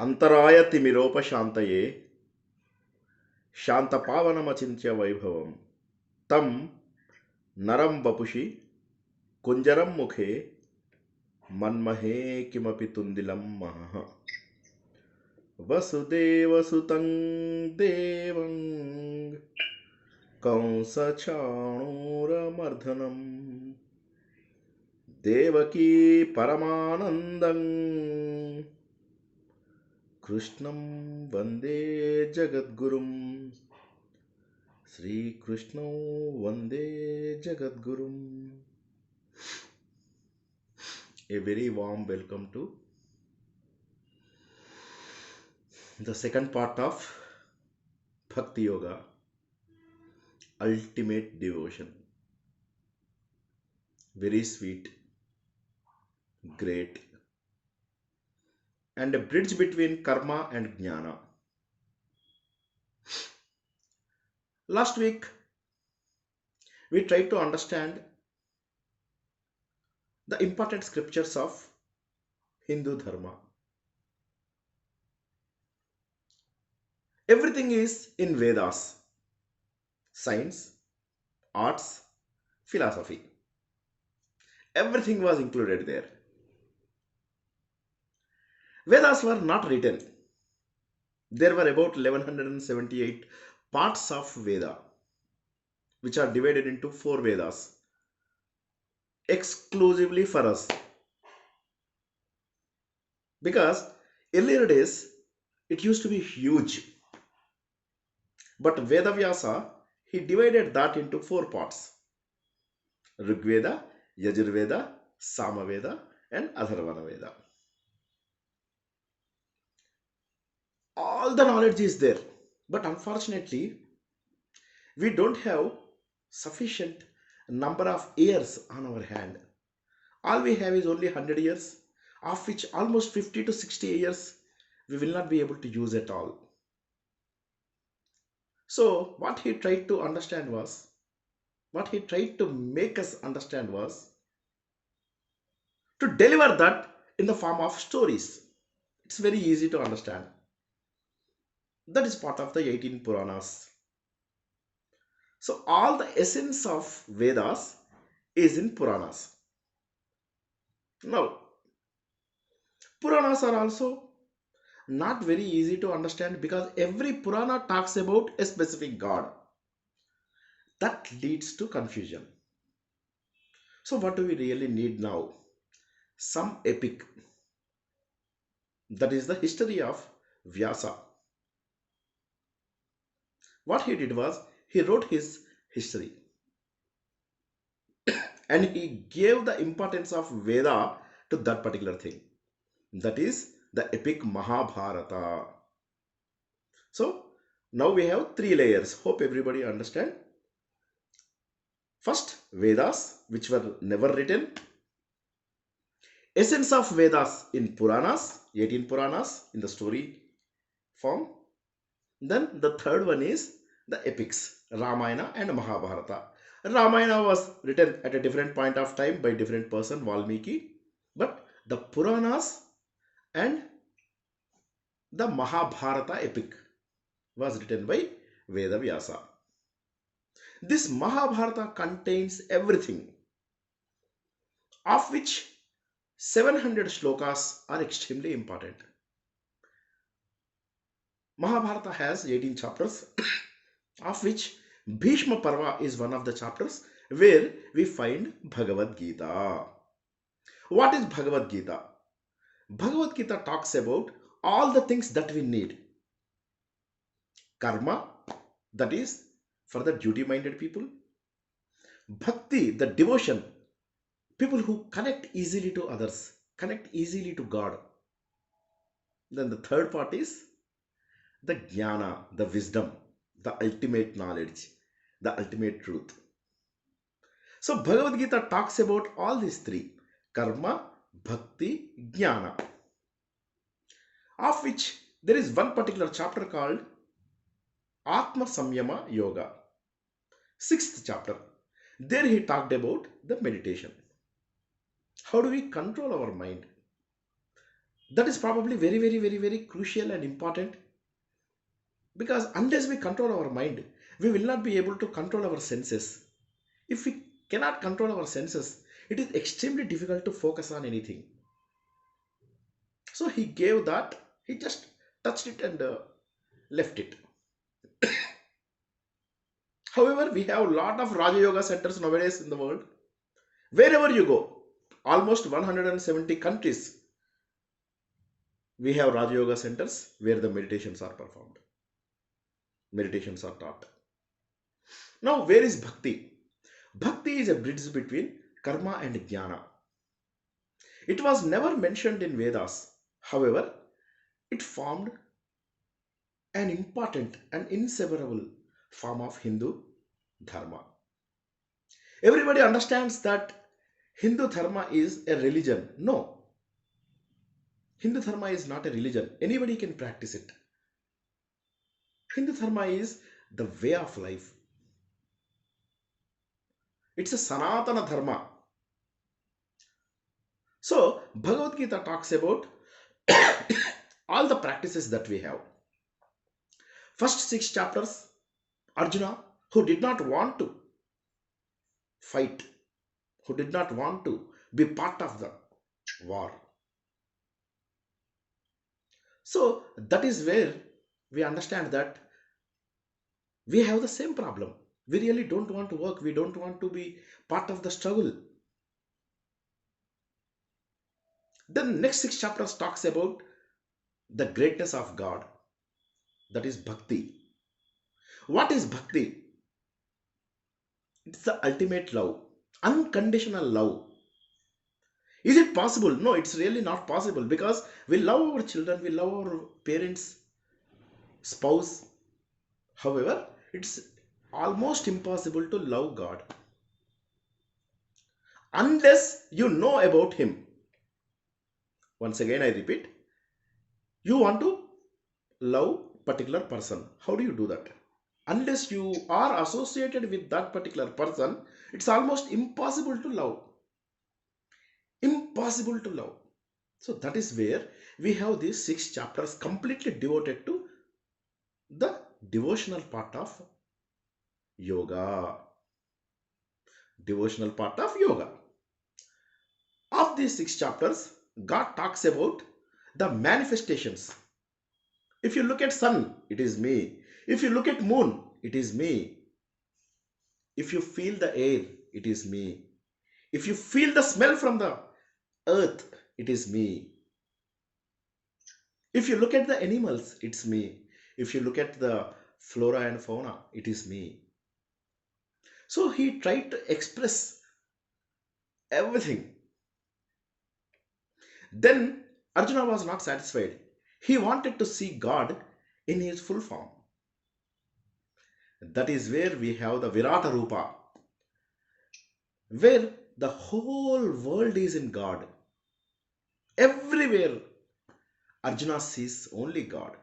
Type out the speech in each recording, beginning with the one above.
अंतराय तिमिरोपशान्तये शान्तपावनमचिन्त्य वैभवं तं नरं वपुषि कुञ्जरं मुखे मन्महे किमपि तुन्दिलं महः वसुदेवसुतं देवं कंसचाणूरमर्दनं देवकी परमानन्दं कृष्णं वन्दे जगद्गुरुं श्रीकृष्णं वन्दे जगद्गुरुं. A very warm welcome to the second part of Bhakti Yoga, Ultimate Devotion. Very sweet, great, and a bridge between karma and jnana. Last week, we tried to understand the important scriptures of Hindu Dharma. Everything is in Vedas: science, arts, philosophy. Everything was included there. Vedas were not written. There were about 1178 parts of Veda, which are divided into four Vedas exclusively for us. Because earlier days it used to be huge, but Vedavyasa, he divided that into four parts: Rigveda, Yajurveda, Samaveda, and Atharvana Veda. All the knowledge is there, but unfortunately, we don't have sufficient number of years on our hand. All we have is only 100 years, of which almost 50 to 60 years we will not be able to use at all. So, what he tried to understand was, what he tried to make us understand was to deliver that in the form of stories. It's very easy to understand. That is part of the 18 Puranas. So, all the essence of Vedas is in Puranas. Now, Puranas are also not very easy to understand because every Purana talks about a specific god. That leads to confusion. So, what do we really need now? Some epic. That is the history of Vyasa. What he did was he wrote his history and he gave the importance of Veda to that particular thing. That is the epic Mahabharata. So now we have three layers. Hope everybody understand. First, Vedas, which were never written. Essence of Vedas in Puranas, 18 Puranas in the story form. Then the third one is the epics, Ramayana and Mahabharata. Ramayana was written at a different point of time by different person, Valmiki. But the Puranas and the Mahabharata epic was written by Vedavyasa. This Mahabharata contains everything, of which 700 shlokas are extremely important. Mahabharata has 18 chapters, of which Bhishma Parva is one of the chapters where we find Bhagavad-Geetha. What is Bhagavad-Geetha? Bhagavad-Geetha talks about all the things that we need. Karma, that is for the duty-minded people. Bhakti, the devotion, people who connect easily to others, connect easily to God. Then the third part is the jnana, the wisdom, the ultimate knowledge, the ultimate truth. So Bhagavad Gita talks about all these three: karma, bhakti, jnana, of which there is one particular chapter called Atma Samyama Yoga, sixth chapter. There he talked about the meditation. How do we control our mind? That is probably very, very, very, very crucial and important, because unless we control our mind, we will not be able to control our senses. If we cannot control our senses, it is extremely difficult to focus on anything. So he gave that, he just touched it and left it. However, we have a lot of Raja Yoga centers nowadays in the world. Wherever you go, almost 170 countries, we have Raja Yoga centers where the meditations are performed, meditations are taught. Now, where is Bhakti? Bhakti is a bridge between karma and jnana. It was never mentioned in Vedas. However, it formed an important and inseparable form of Hindu dharma. Everybody understands that Hindu dharma is a religion. No, Hindu dharma is not a religion. Anybody can practice it. Hindu dharma is the way of life. It's a Sanatana dharma. So, Bhagavad Gita talks about all the practices that we have. First 6 chapters, Arjuna, who did not want to fight, who did not want to be part of the war. So that is where we understand that we have the same problem. We really don't want to work, we don't want to be part of the struggle. Then next 6 chapters talks about the greatness of God, that is bhakti. What is bhakti? It's the ultimate love, unconditional love. Is it possible? No, it's really not possible, because we love our children, we love our parents, spouse. However, it's almost impossible to love God unless you know about Him. Once again, I repeat, you want to love particular person. How do you do that? Unless you are associated with that particular person, it's almost impossible to love. Impossible to love. So that is where we have these 6 chapters completely devoted to the devotional part of yoga. Devotional part of yoga. Of these 6 chapters, God talks about the manifestations. If you look at sun, it is me. If you look at moon, it is me. If you feel the air, it is me. If you feel the smell from the earth, it is me. If you look at the animals, it's me. If you look at the flora and fauna, it is me. So he tried to express everything. Then Arjuna was not satisfied. He wanted to see God in his full form. That is where we have the Virata Rupa, where the whole world is in God. Everywhere Arjuna sees only God,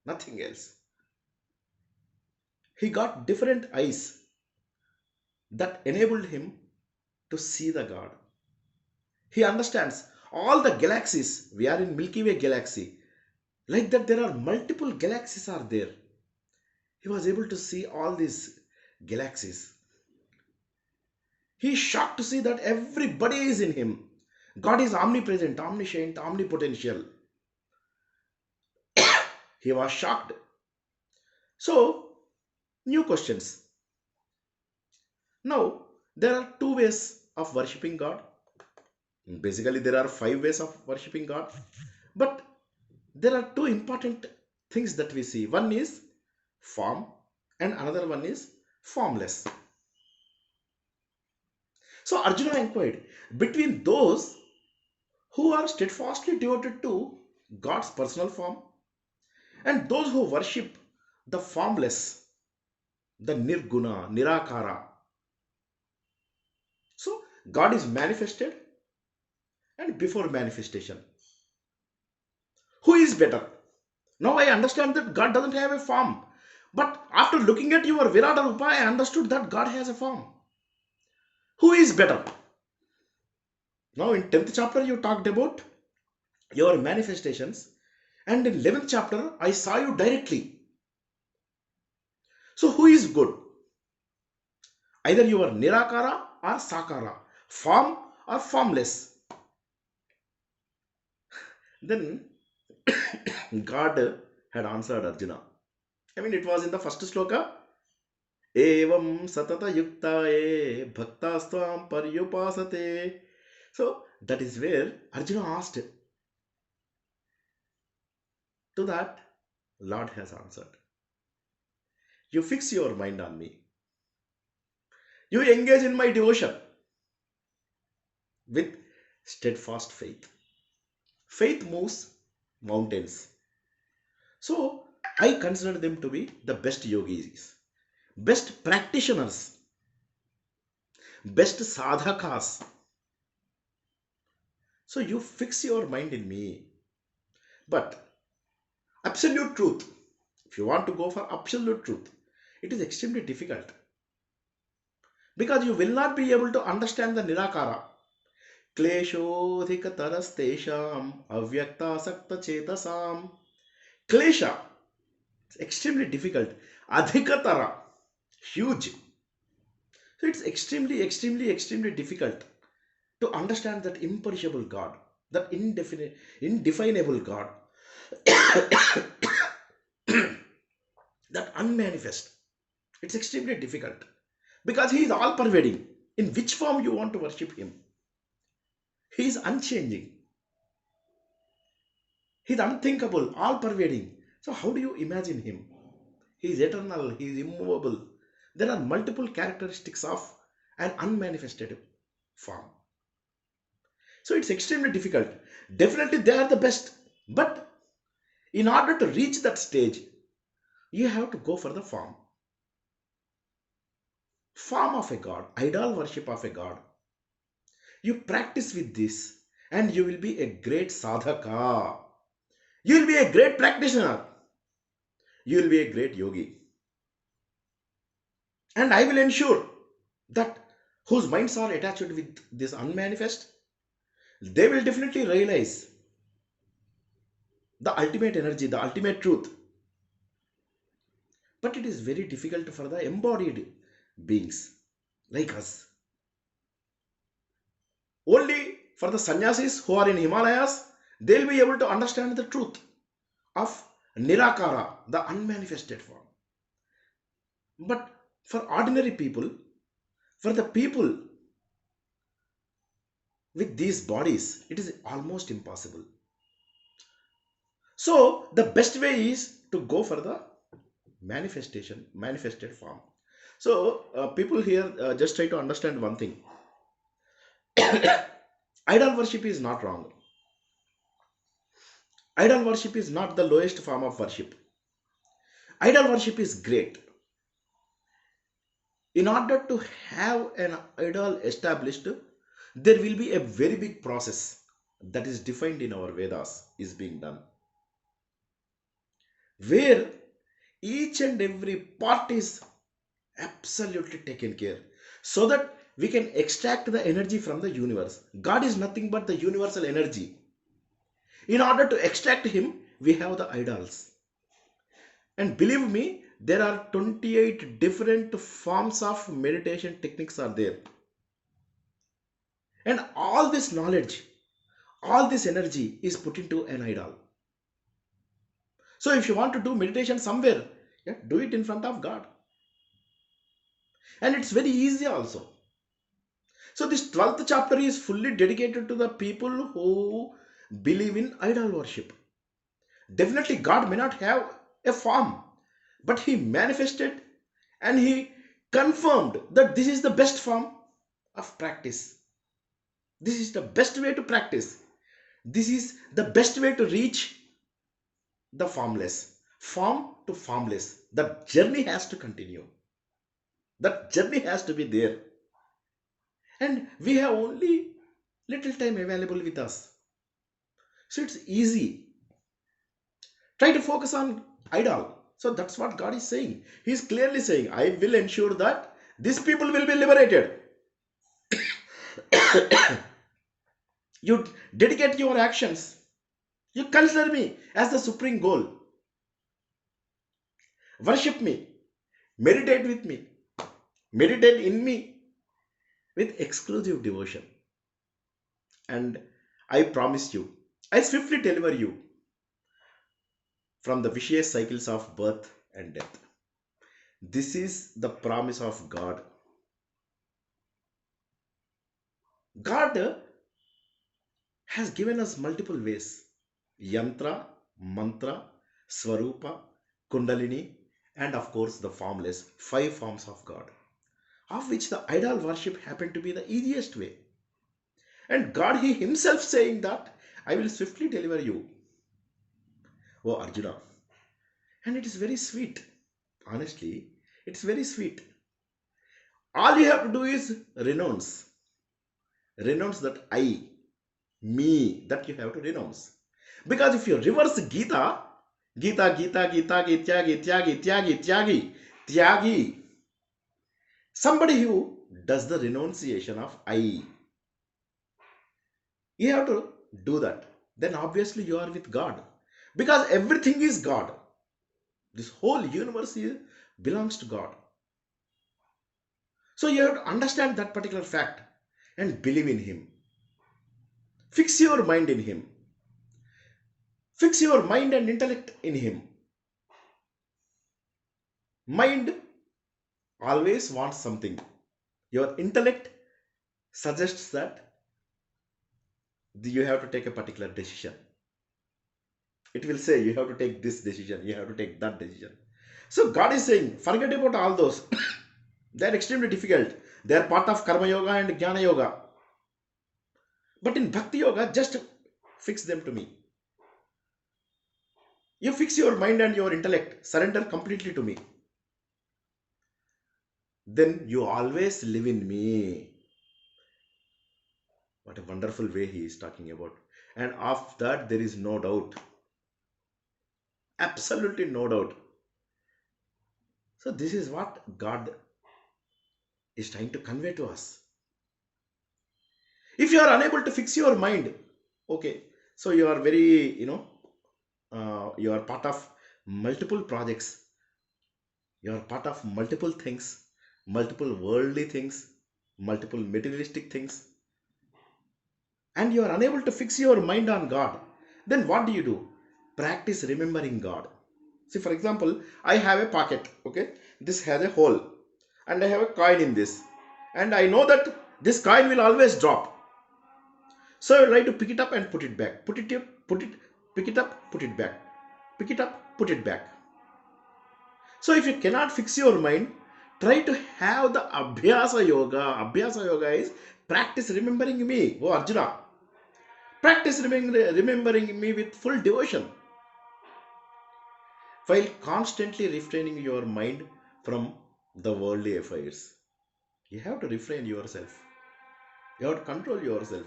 nothing else. He got different eyes that enabled him to see the God. He understands all the galaxies. We are in Milky Way galaxy. Like that, there are multiple galaxies are there. He was able to see all these galaxies. He is shocked to see that everybody is in him. God is omnipresent, omniscient, omnipotential. He was shocked. So, new questions. Now, there are 2 ways of worshipping God. Basically, there are 5 ways of worshipping God. But there are 2 important things that we see. One is form and another one is formless. So Arjuna inquired, between those who are steadfastly devoted to God's personal form and those who worship the formless, the nirguna, nirakara. So God is manifested and before manifestation. Who is better? Now I understand that God doesn't have a form. But after looking at your Virata Rupa, I understood that God has a form. Who is better? Now in 10th chapter you talked about your manifestations. And in 11th chapter, I saw you directly. So who is good? Either you are Nirakara or Sakara, form or formless. Then God had answered Arjuna. I mean, it was in the first sloka. Evam satata yuktaye bhaktasvam paryupasate. So that is where Arjuna asked. To that, Lord has answered. You fix your mind on me. You engage in my devotion with steadfast faith. Faith moves mountains. So I consider them to be the best yogis, best practitioners, best sadhakas. So you fix your mind in me. But absolute truth, if you want to go for absolute truth, it is extremely difficult. Because you will not be able to understand the Nirakara. Kleshodhikatarastesham avyaktasakta chetasam. Klesha, it's extremely difficult. Adhikatara, huge. So it's extremely difficult to understand that imperishable God, that indefinable God, that unmanifest. It's extremely difficult because He is all pervading. In which form you want to worship Him? He is unchanging. He is unthinkable, all pervading. So how do you imagine Him? He is eternal, He is immovable. There are multiple characteristics of an unmanifested form. So it's extremely difficult. Definitely they are the best. But in order to reach that stage, you have to go for the form. Form of a god, idol worship of a god. You practice with this and you will be a great sadhaka. You will be a great practitioner. You will be a great yogi. And I will ensure that whose minds are attached with this unmanifest, they will definitely realize the ultimate energy, the ultimate truth. But it is very difficult for the embodied beings like us. Only for the sannyasis who are in Himalayas, they'll be able to understand the truth of Nirakara, the unmanifested form. But for ordinary people, for the people with these bodies, it is almost impossible. So the best way is to go for the manifested form. So people here just try to understand one thing. Idol worship is not wrong. Idol worship is not the lowest form of worship. Idol worship is great. In order to have an idol established, there will be a very big process that is defined in our Vedas is being done. Where each and every part is absolutely taken care so that we can extract the energy from the universe. God is nothing but the universal energy. In order to extract Him, we have the idols. And believe me, there are 28 different forms of meditation techniques are there. And all this knowledge, all this energy is put into an idol. So if you want to do meditation somewhere, yeah, do it in front of God. And it's very easy also. So this 12th chapter is fully dedicated to the people who believe in idol worship. Definitely God may not have a form, but He manifested and He confirmed that this is the best form of practice. This is the best way to practice. This is the best way to reach the formless. Form to formless. That journey has to continue. That journey has to be there. And we have only little time available with us. So it's easy. Try to focus on idol. So that's what God is saying. He is clearly saying, I will ensure that these people will be liberated. You dedicate your actions You consider me as the supreme goal. Worship me. Meditate with me. Meditate in me with exclusive devotion. And I promise you, I swiftly deliver you from the vicious cycles of birth and death. This is the promise of God. God has given us multiple ways: yantra, mantra, swarupa, kundalini, and of course the formless, five forms of God, of which the idol worship happened to be the easiest way. And God, He Himself saying that I will swiftly deliver you, O Arjuna. And it is very sweet. Honestly, it's very sweet. All you have to do is renounce. Renounce that I, me, that you have to renounce. Because if you reverse Gita, Gita, Gita, Gita, Gityagi, Tyagi, Tyagi, Tyagi, Tyagi, somebody who does the renunciation of I, you have to do that. Then obviously you are with God. Because everything is God. This whole universe belongs to God. So you have to understand that particular fact and believe in Him. Fix your mind in Him. Fix your mind and intellect in Him. Mind always wants something. Your intellect suggests that you have to take a particular decision. It will say you have to take this decision, you have to take that decision. So God is saying, forget about all those. They are extremely difficult. They are part of Karma Yoga and Jnana Yoga. But in Bhakti Yoga, just fix them to me. You fix your mind and your intellect, surrender completely to me. Then you always live in me. What a wonderful way he is talking about. And of that, there is no doubt. Absolutely no doubt. So this is what God is trying to convey to us. If you are unable to fix your mind, okay, so you are very, you are part of multiple projects. You are part of multiple things, multiple worldly things, multiple materialistic things, and you are unable to fix your mind on God, then what do? Practice remembering God. See, for example, I have a pocket, okay? This has a hole, and I have a coin in this, and I know that this coin will always drop. So I try to pick it up and put it back. Pick it up, put it back. Pick it up, put it back. So if you cannot fix your mind, try to have the Abhyasa Yoga. Abhyasa Yoga is practice remembering me, oh Arjuna. Practice remembering me with full devotion, while constantly refraining your mind from the worldly affairs. You have to refrain yourself. You have to control yourself.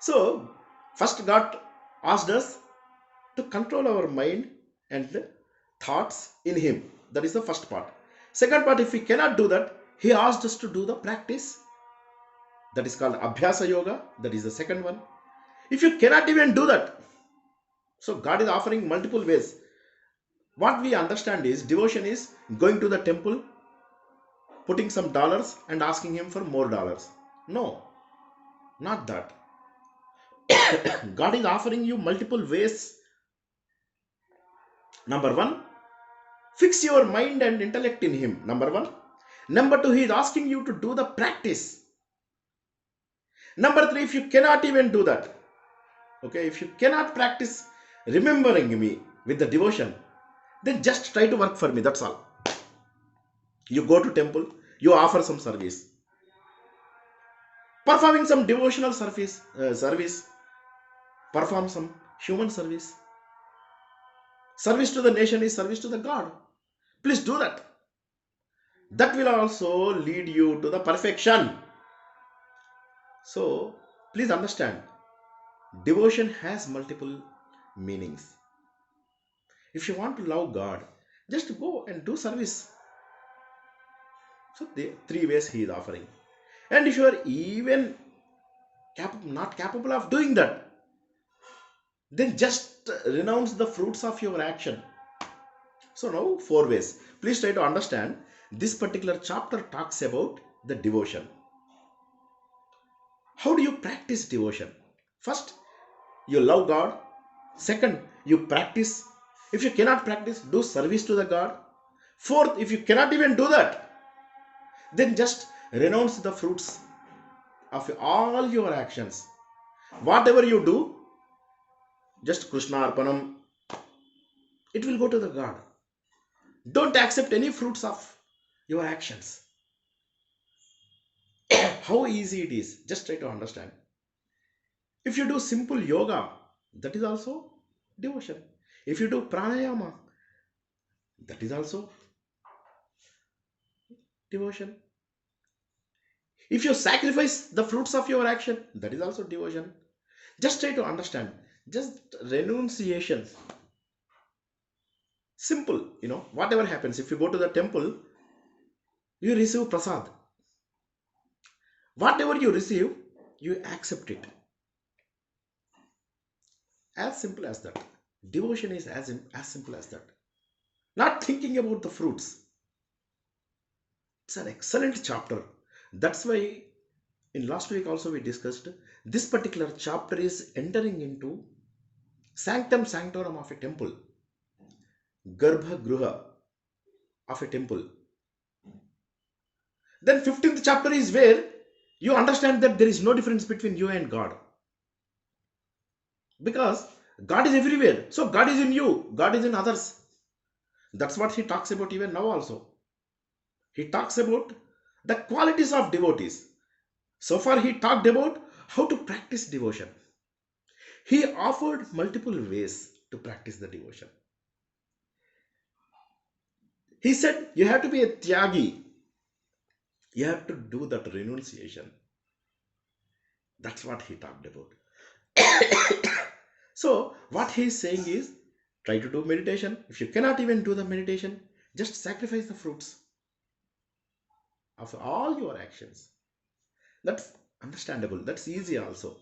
So, first God asked us to control our mind and thoughts in Him. That is the first part. Second part, if we cannot do that, He asked us to do the practice. That is called Abhyasa Yoga. That is the second one. If you cannot even do that, so God is offering multiple ways. What we understand is devotion is going to the temple, putting some dollars and asking Him for more dollars. No, not that. God is offering you multiple ways. Number one, fix your mind and intellect in Him. Number one. Number two, He is asking you to do the practice. Number three, if you cannot even do that, okay, if you cannot practice remembering me with the devotion, then just try to work for me. That's all. You go to temple, you offer some service, performing some devotional service, perform some human service. Service to the nation is service to the God. Please do that. That will also lead you to the perfection. So please understand, devotion has multiple meanings. If you want to love God, just go and do service. So the three ways He is offering. And if you are even not capable of doing that, then just renounce the fruits of your action. So now 4 ways. Please try to understand. This particular chapter talks about the devotion. How do you practice devotion? First, you love God. Second, you practice. If you cannot practice, do service to the God. Fourth, if you cannot even do that, then just renounce the fruits of all your actions. Whatever you do, just Krishna Arpanam, it will go to the God. Don't accept any fruits of your actions. How easy it is, just try to understand. If you do simple yoga, that is also devotion. If you do pranayama, that is also devotion. If you sacrifice the fruits of your action, that is also devotion. Just try to understand. Just renunciation. Simple, whatever happens. If you go to the temple, you receive prasad. Whatever you receive, you accept it. As simple as that. Devotion is as simple as that. Not thinking about the fruits. It's an excellent chapter. That's why in last week also we discussed this particular chapter is entering into sanctum sanctorum of a temple, garbha gruha of a temple. Then 15th chapter is where you understand that there is no difference between you and God, because God is everywhere. So God is in you, God is in others. That's what he talks about even now also. He talks about the qualities of devotees. So far he talked about how to practice devotion. He offered multiple ways to practice the devotion. He said you have to be a tyagi. You have to do that renunciation. That's what he talked about. So what he is saying is, try to do meditation. If you cannot even do the meditation, just sacrifice the fruits of all your actions. That's understandable. That's easy also.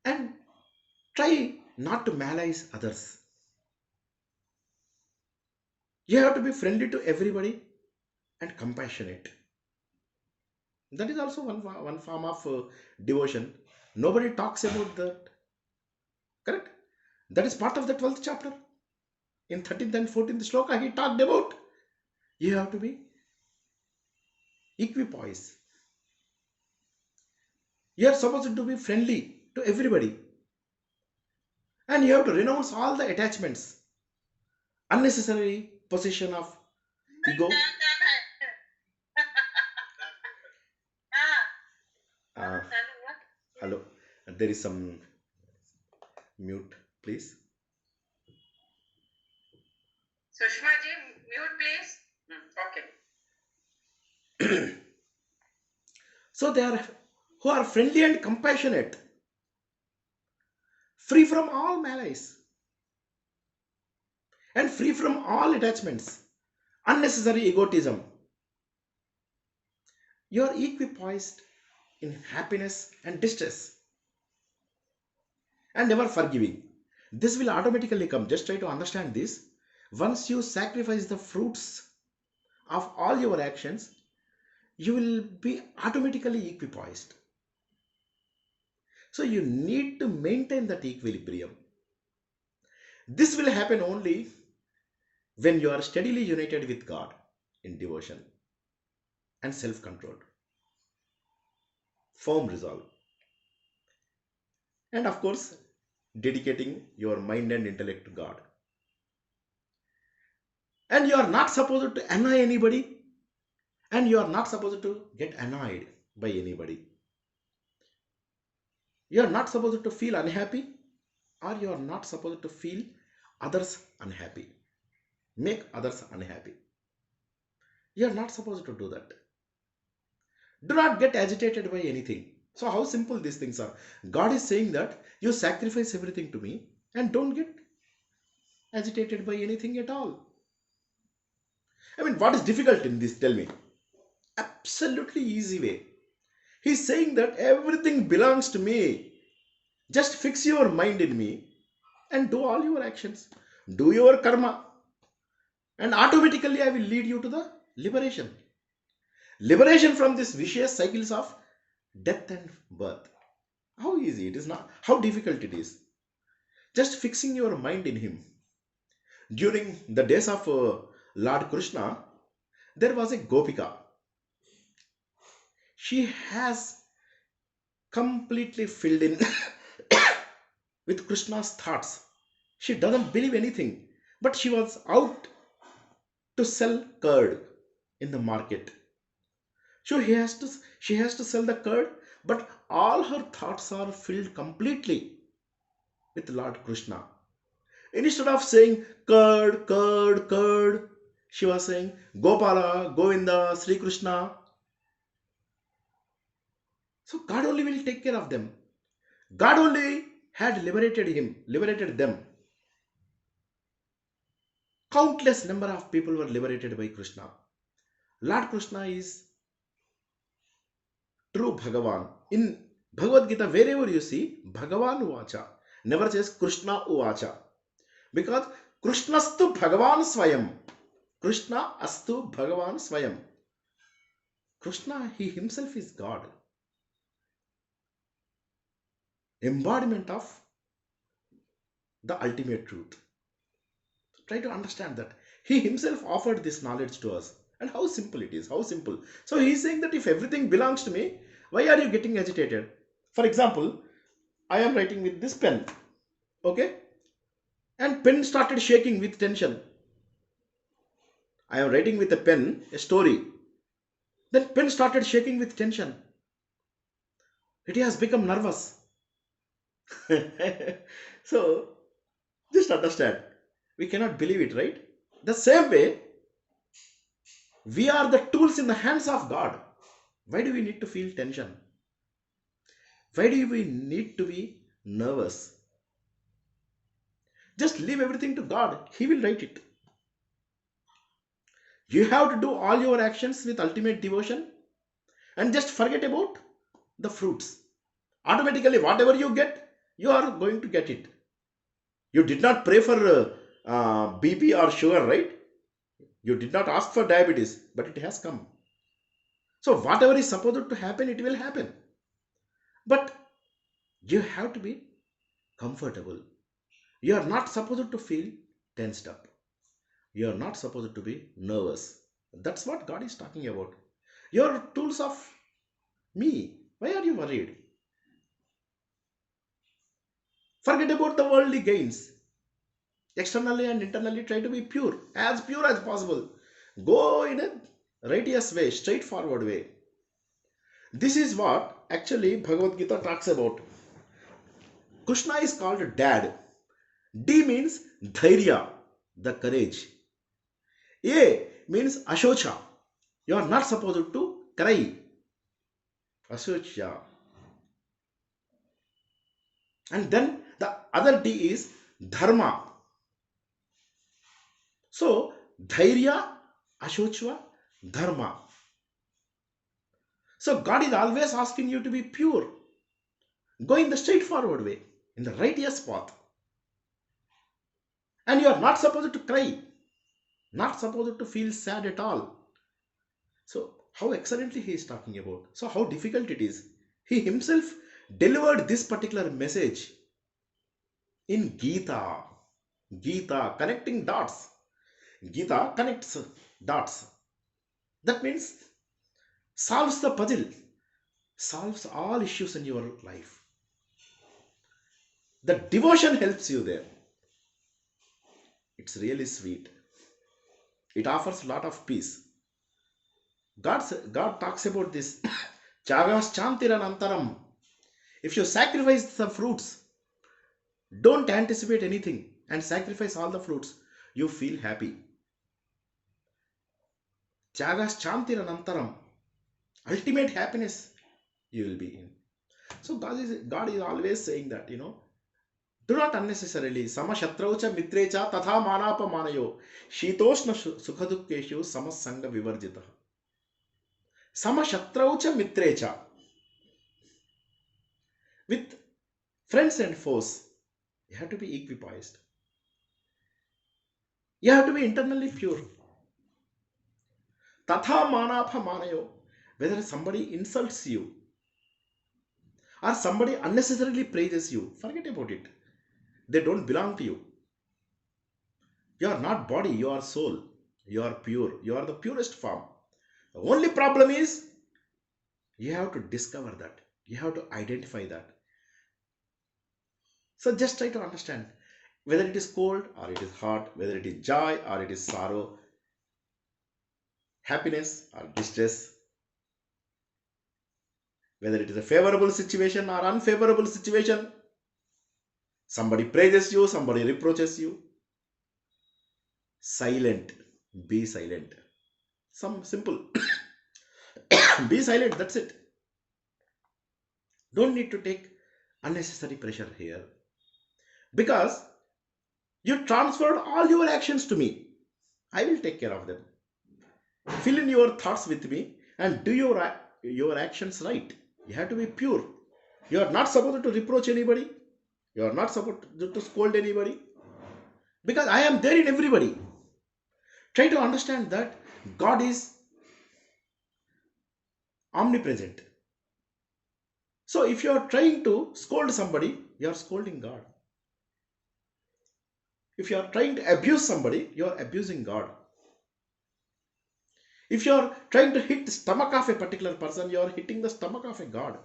And try not to malice others. You have to be friendly to everybody and compassionate. That is also one form of devotion. Nobody talks about that. Correct? That is part of the 12th chapter. In 13th and 14th shloka, he talked about you have to be equipoise. You are supposed to be friendly to everybody. And you have to renounce all the attachments, unnecessary possession of ego. Uh, hello, there is some mute, please. Sushma ji, mute please. Okay. So they are who are friendly and compassionate, free from all malice, and free from all attachments, unnecessary egotism. You are equipoised in happiness and distress, and ever forgiving. This will automatically come. Just try to understand this. Once you sacrifice the fruits of all your actions, you will be automatically equipoised. So you need to maintain that equilibrium. This will happen only when you are steadily united with God in devotion and self-control, firm resolve, and of course, dedicating your mind and intellect to God. And you are not supposed to annoy anybody, and you are not supposed to get annoyed by anybody. You are not supposed to feel unhappy, or you are not supposed to feel others unhappy, make others unhappy. You are not supposed to do that. Do not get agitated by anything. So how simple these things are. God is saying that you sacrifice everything to me and don't get agitated by anything at all. I mean, what is difficult in this? Tell me. Absolutely easy way. He's saying that everything belongs to me. Just fix your mind in me and do all your actions. Do your karma. And automatically I will lead you to the liberation. Liberation from these vicious cycles of death and birth. How easy it is, not how difficult it is. Just fixing your mind in him. During the days of Lord Krishna, there was a Gopika. She has completely filled in with Krishna's thoughts. She doesn't believe anything, but she was out to sell curd in the market. So she has to sell the curd, but all her thoughts are filled completely with Lord Krishna. Instead of saying curd, curd, curd, she was saying Gopala, Govinda, Sri Krishna. So God only will take care of them. God only had liberated them. Countless number of people were liberated by Krishna. Lord Krishna is true Bhagavan. In Bhagavad Gita, wherever you see Bhagavan Uvacha, never says Krishna Uvacha. Because Krishnastu Bhagavan Swayam. Krishna Astu Bhagavan Swayam. Krishna, he himself is God. Embodiment of the ultimate truth. Try to understand that. He himself offered this knowledge to us. And how simple it is. How simple. So he is saying that if everything belongs to me, why are you getting agitated? For example, I am writing with this pen. Okay? And pen started shaking with tension. I am writing with a pen, a story. Then pen started shaking with tension. It has become nervous. So, just understand. We cannot believe it, right? The same way, we are the tools in the hands of God. Why do we need to feel tension? Why do we need to be nervous? Just leave everything to God. He will write it. You have to do all your actions with ultimate devotion and just forget about the fruits. Automatically, whatever you get, you are going to get it. You did not pray for BP or sugar, right? You did not ask for diabetes, but it has come. So whatever is supposed to happen, it will happen. But you have to be comfortable. You are not supposed to feel tensed up. You are not supposed to be nervous. That's what God is talking about. Your tools of me. Why are you worried? Forget about the worldly gains. Externally and internally try to be pure as possible. Go in a righteous way, straightforward way. This is what actually Bhagavad Gita talks about. Krishna is called Dad. D means Dhairya, the courage. A means Ashocha. You are not supposed to cry. Ashocha. And then the other D is Dharma. So, Dhairya, Ashocha, Dharma. So, God is always asking you to be pure. Go in the straightforward way, in the righteous path. And you are not supposed to cry, not supposed to feel sad at all. So, how excellently he is talking about. So, how difficult it is. He himself delivered this particular message in Gita. Gita, connecting dots. Gita connects dots. That means solves the puzzle, solves all issues in your life. The devotion helps you there. It's really sweet. It offers a lot of peace. God talks about this. Chagas chantiranantaram. If you sacrifice the fruits, don't anticipate anything and sacrifice all the fruits. You feel happy. Chagas chantiranantaram. Ultimate happiness you will be in. So God is always saying that, do not unnecessarily samashatraucha mitrecha tatha manapa manayo shitoshna sukhadukeshu samasanga vivarjita. Samashatraucha mitrecha. With friends and foes, you have to be equipoised. You have to be internally pure. Tatha manapha manayo. Whether somebody insults you or somebody unnecessarily praises you, forget about it. They don't belong to you. You are not body, you are soul. You are pure. You are the purest form. The only problem is you have to discover that. You have to identify that. So just try to understand whether it is cold or it is hot, whether it is joy or it is sorrow, happiness or distress, whether it is a favorable situation or unfavorable situation. Somebody praises you, somebody reproaches you. Silent. Be silent. Some simple. Be silent, that's it. Don't need to take unnecessary pressure here. Because you transferred all your actions to me. I will take care of them. Fill in your thoughts with me and do your actions right. You have to be pure. You are not supposed to reproach anybody. You are not supposed to scold anybody. Because I am there in everybody. Try to understand that God is omnipresent. So if you are trying to scold somebody, you are scolding God. If you are trying to abuse somebody, you are abusing God. If you are trying to hit the stomach of a particular person, you are hitting the stomach of a God.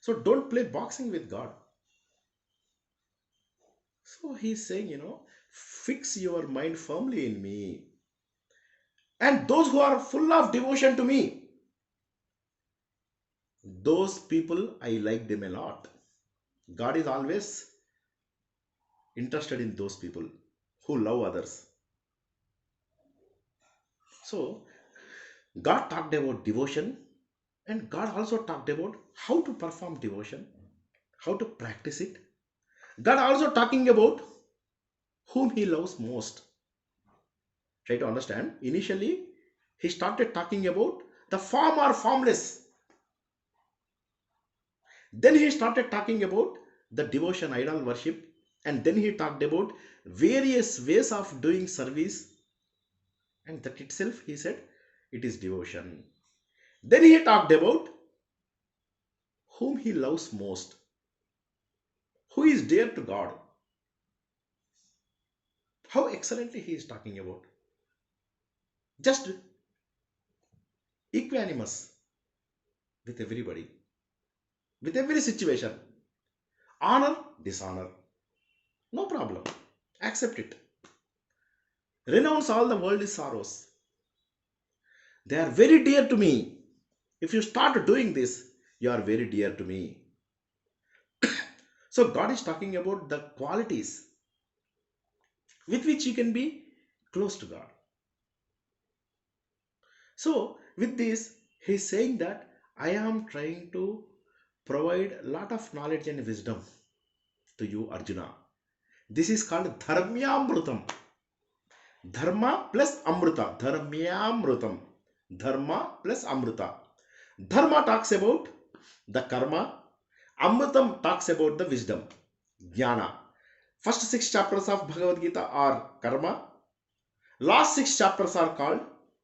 So don't play boxing with God. So he's saying, fix your mind firmly in me. And those who are full of devotion to me, those people, I like them a lot. God is always interested in those people who love others. So God talked about devotion, and God also talked about how to perform devotion, how to practice it. God also talking about whom he loves most. Try to understand. Initially, he started talking about the form or formless. Then he started talking about the devotion, idol worship, and then he talked about various ways of doing service, and that itself, he said, it is devotion. Then he talked about whom he loves most, who is dear to God. How excellently he is talking about. Just equanimous with everybody, with every situation. Honor, dishonor, no problem. Accept it. Renounce all the worldly sorrows. They are very dear to me. If you start doing this, you are very dear to me. So God is talking about the qualities with which you can be close to God. So with this, he is saying that I am trying to provide a lot of knowledge and wisdom to you, Arjuna. This is called Dharmyamrutam. Dharma plus Amruta. Dharmyamrutam. Dharma plus Amruta. Dharma talks about the karma. Amrutam talks about the wisdom. Jnana. First 6 chapters of Bhagavad Gita are karma. Last 6 chapters are called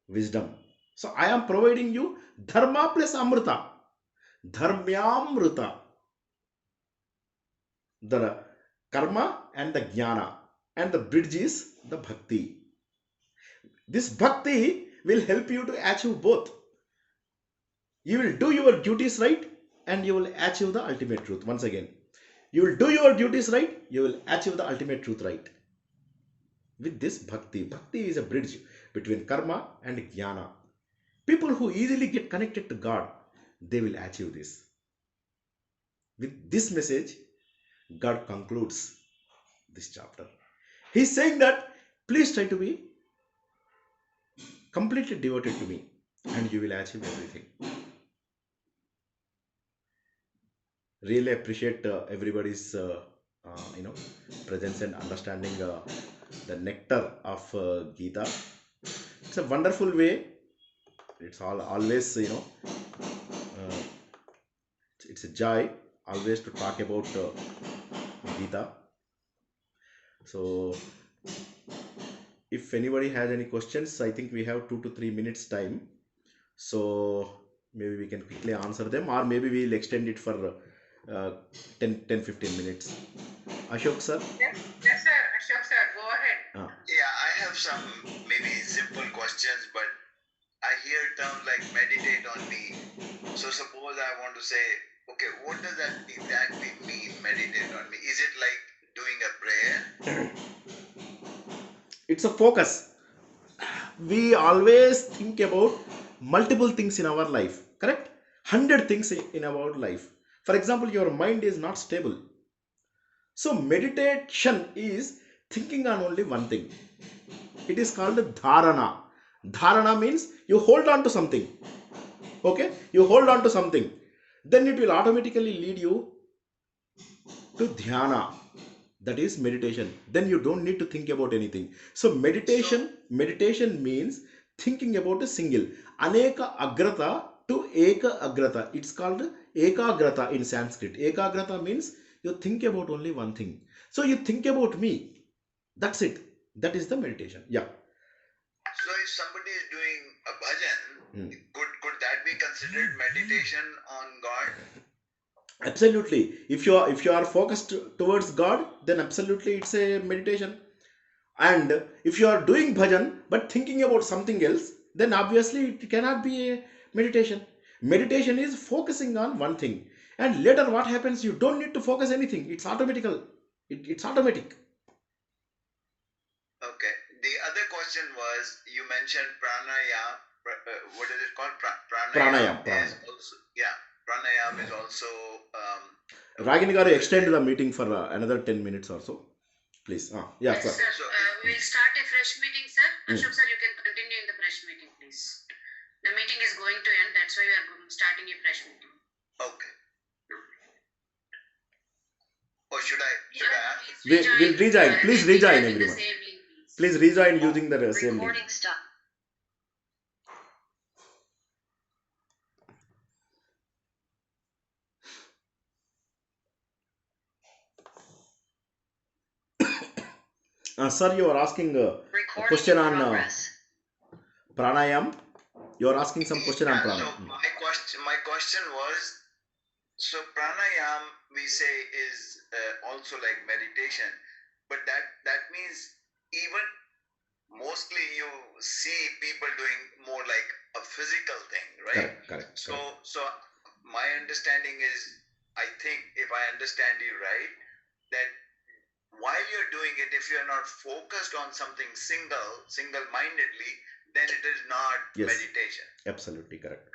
wisdom. So I am providing you dharma plus amrita. Dharmyamruta. The karma and the jnana. And the bridge is the bhakti. This bhakti will help you to achieve both. You will do your duties right and you will achieve the ultimate truth. Once again, you will do your duties right, you will achieve the ultimate truth right. With this bhakti, bhakti is a bridge between karma and jnana. People who easily get connected to God, they will achieve this. With this message, God concludes this chapter. He's saying that please try to be completely devoted to me and you will achieve everything. Really appreciate everybody's presence and understanding the nectar of Gita. It's a wonderful way. It's always it's a joy always to talk about Gita. So if anybody has any questions, I think we have 2 to 3 minutes time. So maybe we can quickly answer them, or maybe we'll extend it for 10-15 minutes. Ashok sir? Yes, sir. Ashok, sir, go ahead. Yeah, I have some maybe simple questions, but I hear terms like meditate on me. So suppose I want to say, okay, what does that exactly mean, meditate on me? Is it like doing a prayer? It's a focus. We always think about multiple things in our life, correct? 100 things in our life. For example, your mind is not stable. So meditation is thinking on only one thing. It is called dharana. Dharana means you hold on to something. Okay? You hold on to something. Then it will automatically lead you to dhyana. That is meditation. Then you don't need to think about anything. So meditation means thinking about a single. Aneka agrata to eka agrata. It's called ekagrata in Sanskrit. Ekagrata means you think about only one thing. So you think about me. That's it. That is the meditation. Yeah. So if somebody is doing a bhajan, could that be considered meditation on God? Absolutely. If you are focused towards God, then absolutely it's a meditation. And if you are doing bhajan but thinking about something else, then obviously it cannot be a meditation. Meditation is focusing on one thing, and later what happens, you don't need to focus anything. It's automatical. It's automatic. Okay. The other question was, you mentioned pranayama. What is it called? Pranayama. Pranayama is also. Ragini garu, extend the meeting for another 10 minutes or so, please. Yeah, Yes, sir. sir. We'll start a fresh meeting, sir. Ashok, sir, you can continue in the fresh meeting, please. The meeting is going to end. That's why we are starting a fresh meeting. Okay. Or should I ask? We'll rejoin. Please rejoin, everyone. Same link, please. Please rejoin using the same link. Recording stop. Sir, you are asking a question on pranayam. You are asking some question on pranayam. So my question was, so pranayam we say is also like meditation, but that means even mostly you see people doing more like a physical thing, right? Correct. So my understanding is, I think if I understand you right, that while you're doing it, if you're not focused on something single-mindedly, then it is not meditation. Absolutely correct.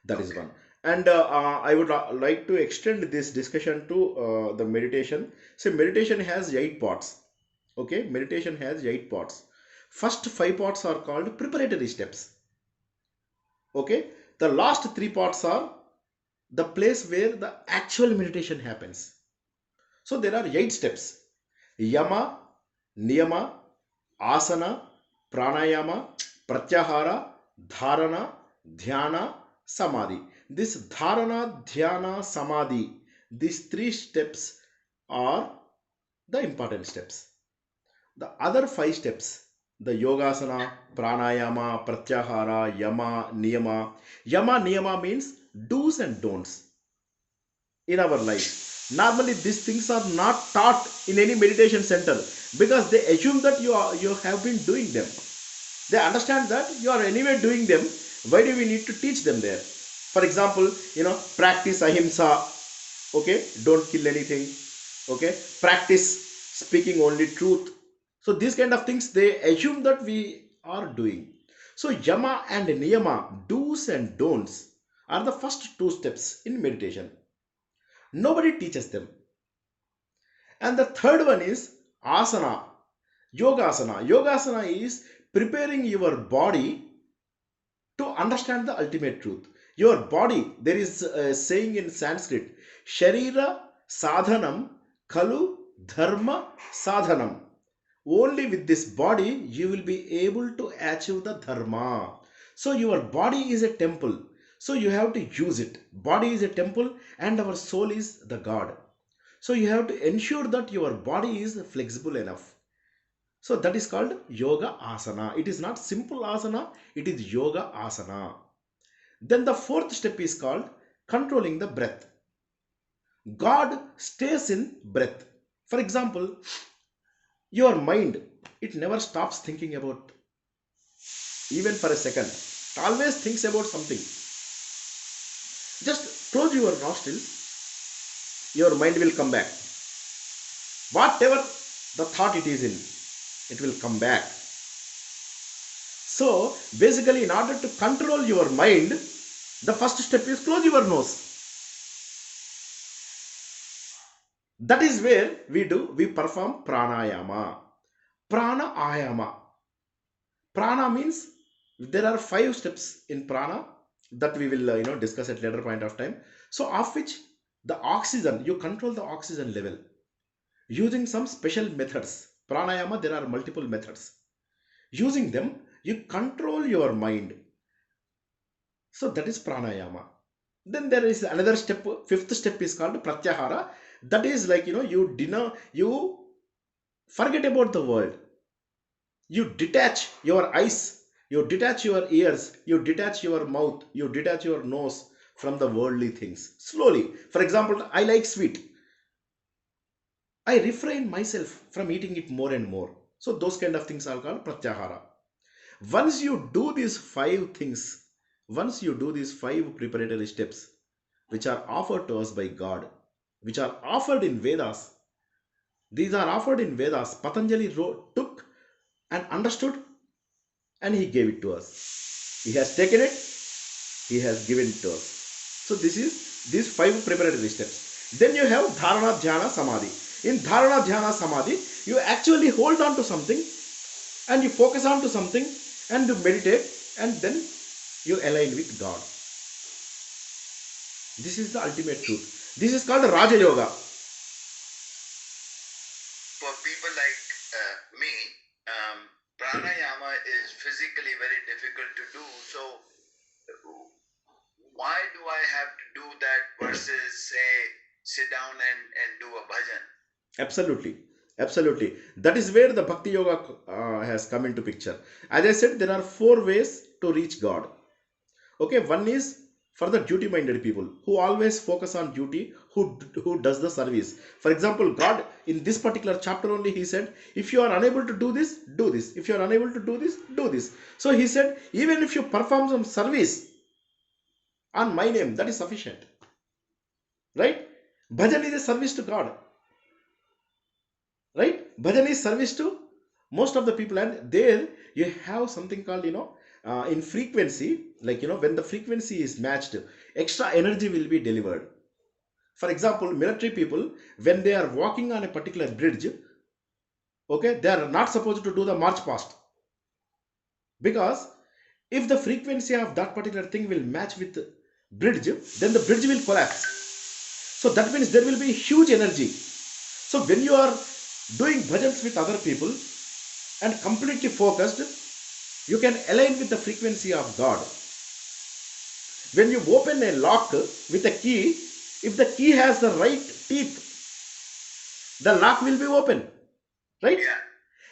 That is one. And I would like to extend this discussion to the meditation. So meditation has 8 parts. Okay, meditation has 8 parts. First 5 parts are called preparatory steps. Okay, the last 3 parts are the place where the actual meditation happens. So there are 8 steps: yama, niyama, asana, pranayama, pratyahara, dharana, dhyana, samadhi. This dharana, dhyana, samadhi, these 3 steps are the important steps. The other 5 steps, the yogasana, pranayama, pratyahara, yama, niyama. Yama, niyama means do's and don'ts in our life. Normally these things are not taught in any meditation center because they assume that you have been doing them. They understand that you are anyway doing them. Why do we need to teach them there? For example, practice ahimsa. Okay, don't kill anything. Okay, practice speaking only truth. So these kind of things they assume that we are doing. So yama and niyama, do's and don'ts, are the first 2 steps in meditation. Nobody teaches them. And the third one is asana, yogasana. Yogasana is preparing your body to understand the ultimate truth. Your body, there is a saying in Sanskrit, Sharira sadhanam kalu dharma sadhanam. Only with this body you will be able to achieve the dharma. So your body is a temple. So you have to use it. Body is a temple and our soul is the God. So you have to ensure that your body is flexible enough. So that is called yoga asana. It is not simple asana, it is yoga asana. Then the fourth step is called controlling the breath. God stays in breath. For example, your mind, it never stops thinking about, even for a second. It always thinks about something. Just close your nostrils, your mind will come back. Whatever the thought it is in, it will come back. So basically, in order to control your mind, the first step is close your nose. That is where we perform pranayama. Prana ayama. Prana means there are 5 steps in prana that we will discuss at later point of time. So of which the oxygen, you control the oxygen level using some special methods. Pranayama, there are multiple methods. Using them, you control your mind. So that is pranayama. Then there is another step. 5th step is called pratyahara. That is like you forget about the world. You detach your eyes, you detach your ears, you detach your mouth, you detach your nose from the worldly things. Slowly. For example, I like sweet. I refrain myself from eating it more and more. So those kind of things are called pratyahara. Once you do these 5 things, once you do these 5 preparatory steps, which are offered to us by God, which are offered in Vedas, these are offered in Vedas. Patanjali took and understood, and he gave it to us. He has taken it, he has given it to us. So this is these 5 preparatory steps. Then you have dharana, dhyana, samadhi. In dharana, dhyana, samadhi, you actually hold on to something and you focus on to something and you meditate, and then you align with God. This is the ultimate truth. This is called Raja Yoga. For people like me, pranayama is physically very difficult to do. So why do I have to do that versus say sit down and do a bhajan? Absolutely. That is where the Bhakti Yoga has come into picture. As I said, there are 4 ways to reach God. Okay, one is for the duty-minded people who always focus on duty, who does the service. For example, God in this particular chapter only, he said, if you are unable to do this, do this. If you are unable to do this, do this. So he said, even if you perform some service on my name, that is sufficient. Right? Bhajan is a service to God. Right? Bhajan is service to most of the people, and there you have something called in frequency, like when the frequency is matched, extra energy will be delivered. For example, military people, when they are walking on a particular bridge, okay, they are not supposed to do the march past, because if the frequency of that particular thing will match with the bridge, then the bridge will collapse. So that means there will be huge energy. So when you are doing bhajans with other people and completely focused, you can align with the frequency of God. When you open a lock with a key, if the key has the right teeth, the lock will be open. Right? Yeah.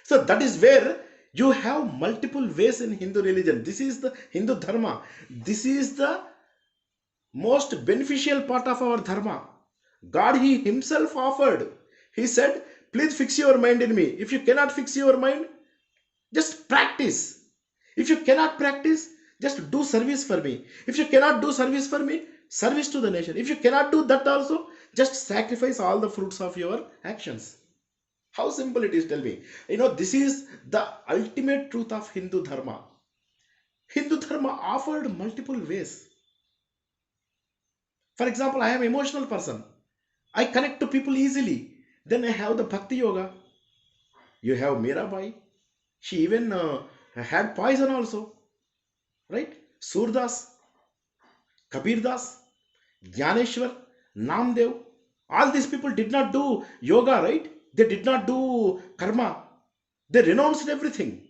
So that is where you have multiple ways in Hindu religion. This is the Hindu dharma. This is the most beneficial part of our dharma. God, he himself offered. He said, please fix your mind in me. If you cannot fix your mind, just practice. If you cannot practice, just do service for me. If you cannot do service for me, service to the nation. If you cannot do that also, just sacrifice all the fruits of your actions. How simple it is, tell me. This is the ultimate truth of Hindu dharma. Hindu dharma offered multiple ways. For example, I am an emotional person. I connect to people easily. Then I have the Bhakti Yoga. You have Mirabai. She even had poison also. Right? Surdas, Kabirdas, Jnaneshwar, Namdev. All these people did not do yoga, right? They did not do karma. They renounced everything.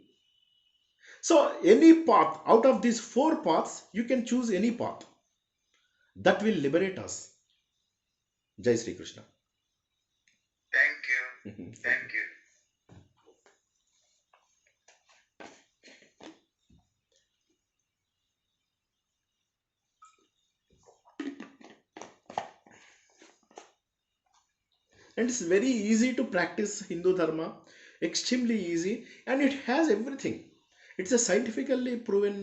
So any path out of these 4 paths, you can choose any path. that will liberate us. Jai Sri Krishna. Thank you. Thank you. And it's very easy to practice Hindu Dharma, extremely easy, and it has everything. It's a scientifically proven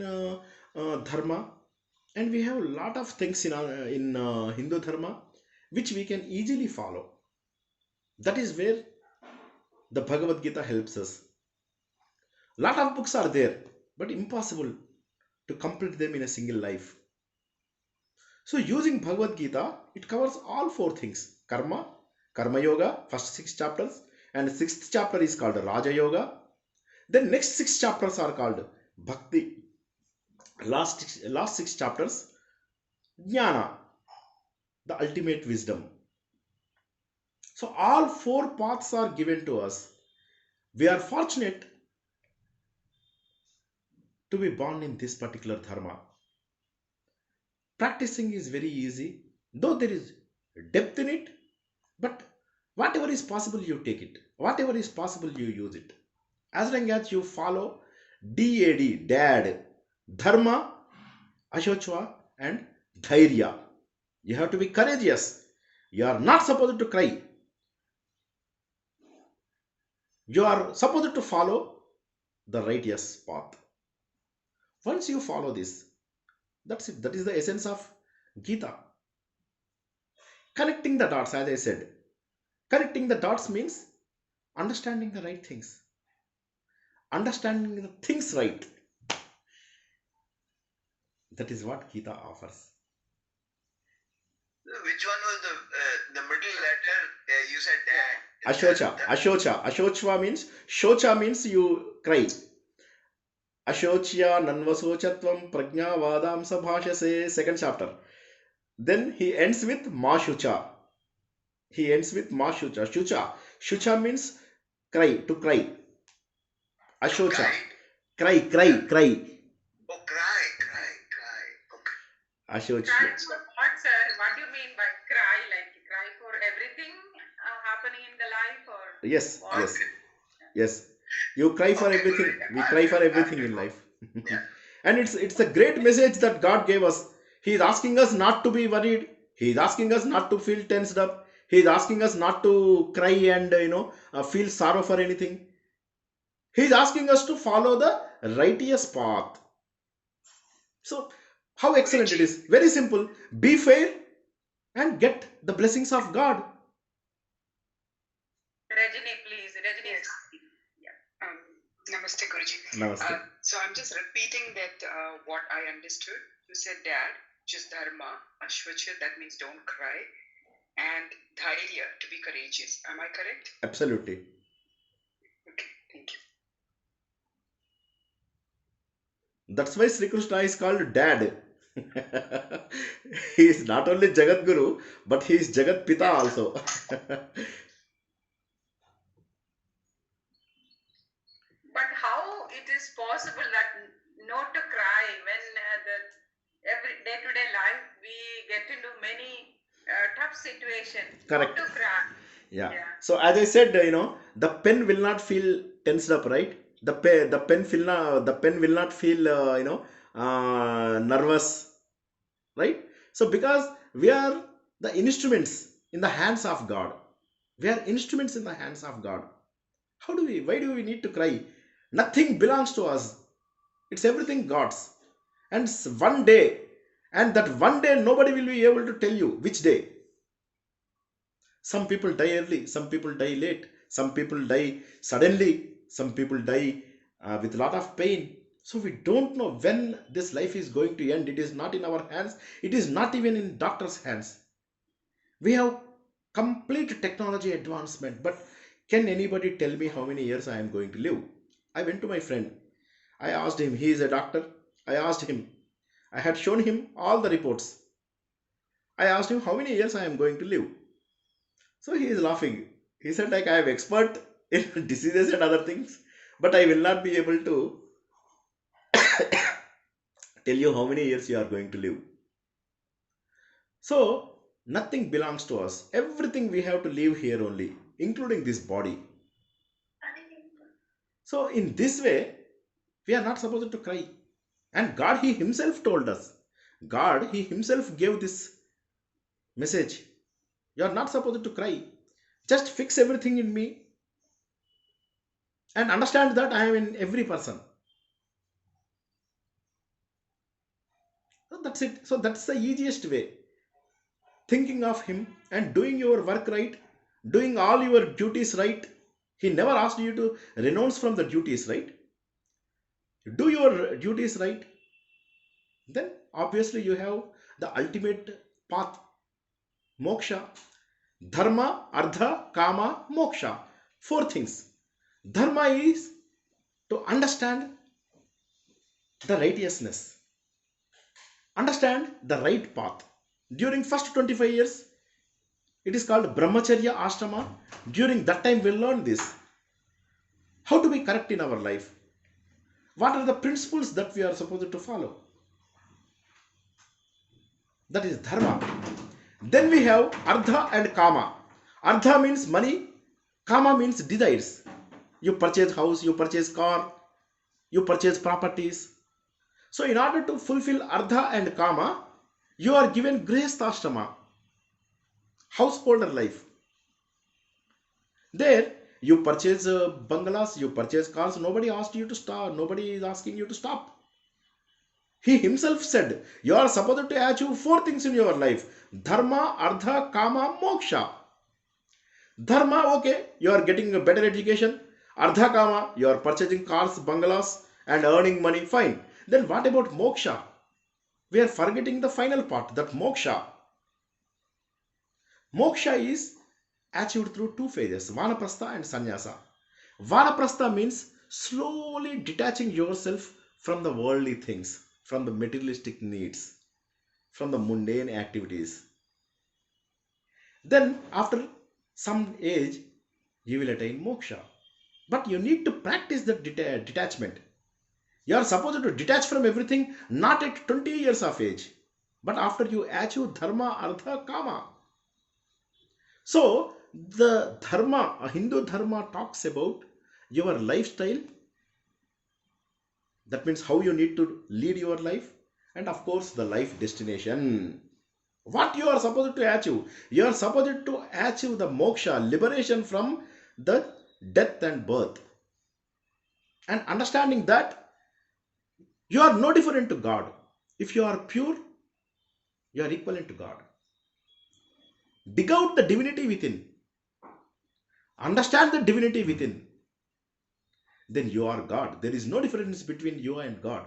Dharma, and we have a lot of things in Hindu Dharma which we can easily follow. That is where the Bhagavad Gita helps us. Lot of books are there, but impossible to complete them in a single life. So using Bhagavad Gita, it covers all four things: karma, karma yoga, first 6 chapters, and sixth chapter is called Raja Yoga. Then next 6 chapters are called Bhakti. Last 6 chapters, Jnana, the ultimate wisdom. So all four paths are given to us. We are fortunate to be born in this particular dharma. Practicing is very easy, though there is depth in it, but whatever is possible, you take it. Whatever is possible, you use it. As long as you follow DAD, Dad, Dharma, Ashochva, and Dhairya. You have to be courageous. You are not supposed to cry. You are supposed to follow the righteous path. Once you follow this, that's it. That is the essence of Gita. Connecting the dots, as I said. Connecting the dots means understanding the right things. Understanding the things right. That is what Gita offers. Which one was the middle letter? You said dad. Ashocha. Ashocha. Ashochva means, shocha means you cry. Ashochya nanvasochatvam prajna vadam sabhashase, second chapter. Then he ends with mashucha. He ends with mashucha. Shucha. Shucha means cry, to cry. Ashocha. Cry, cry, cry. Oh, cry. Okay. Ashocha. Cry for what, sir? What do you mean by cry? Like cry for everything happening in the life, or Yes, what? yes, yes. You cry for Okay, everything. good. We cry for everything in life. Yeah. And it's a great message that God gave us. He is asking us not to be worried. He is asking us not to feel tensed up. He is asking us not to cry and feel sorrow for anything. He is asking us to follow the righteous path. So how excellent it is. Very simple. Be fair and get the blessings of God. Rajini, please. Rajini. Yes. Namaste, Guruji. Namaste. So I'm just repeating that what I understood. You said dad, which is dharma, ashvacha, that means don't cry, and dhairya, to be courageous. Am I correct? Absolutely. Okay, thank you. That's why Sri Krishna is called Dad. He is not only Jagat Guru, but he is Jagat Pita also. But how it is possible that not to cry when every day-to-day life we get into many tough situations? Correct. Not to cry. Yeah. Yeah. So as I said, the pen will not feel tensed up, right? The pen will not feel nervous, right? So because we are the instruments in the hands of God. We are instruments in the hands of God. Why do we need to cry? Nothing belongs to us. It's everything God's. And one day, and that one day nobody will be able to tell you which day. Some people die early, some people die late, some people die suddenly, some people die with a lot of pain. So we don't know when this life is going to end. It is not in our hands. It is not even in doctor's hands. We have complete technology advancement, but can anybody tell me how many years I am going to live? I went to my friend. I asked him, he is a doctor. I asked him, I had shown him all the reports. I asked him how many years I am going to live. So he is laughing. He said, like, I am expert in diseases and other things, but I will not be able to tell you how many years you are going to live. So nothing belongs to us. Everything we have to live here only, including this body. So in this way, we are not supposed to cry. And God, He Himself told us. God, He Himself gave this message. You are not supposed to cry. Just fix everything in me and understand that I am in every person. So that's it. So that's the easiest way. Thinking of Him and doing your work right, doing all your duties right. He never asked you to renounce from the duties, right? Do your duties right, then obviously you have the ultimate path, moksha. Dharma, artha, kama, moksha. Four things. Dharma is to understand the righteousness, understand the right path. During first 25 years, it is called brahmacharya ashrama. During that time, we'll learn this. How to be correct in our life. What are the principles that we are supposed to follow? That is dharma. Then we have artha and kama. Artha means money, kama means desires. You purchase house, you purchase car, you purchase properties. So in order to fulfill artha and kama, you are given grihasthashrama, householder life. There you purchase bungalows, you purchase cars. Nobody asked you to stop. Nobody is asking you to stop. He himself said, you are supposed to achieve four things in your life: dharma, artha, kama, moksha. Dharma, okay, you are getting a better education. Artha, kama, you are purchasing cars, bungalows, and earning money. Fine. Then what about moksha? We are forgetting the final part, that moksha. Moksha is achieved through two phases, vanaprastha and sannyasa. Vanaprastha means slowly detaching yourself from the worldly things, from the materialistic needs, from the mundane activities. Then, after some age, you will attain moksha. But you need to practice that detachment. You are supposed to detach from everything not at 20 years of age, but after you achieve dharma, artha, kama. So, the dharma, a Hindu dharma talks about your lifestyle. That means how you need to lead your life, and of course, the life destination. What you are supposed to achieve? You are supposed to achieve the moksha, liberation from the death and birth. And understanding that you are no different to God. If you are pure, you are equivalent to God. Dig out the divinity within. Understand the divinity within. Then you are God. There is no difference between you and God.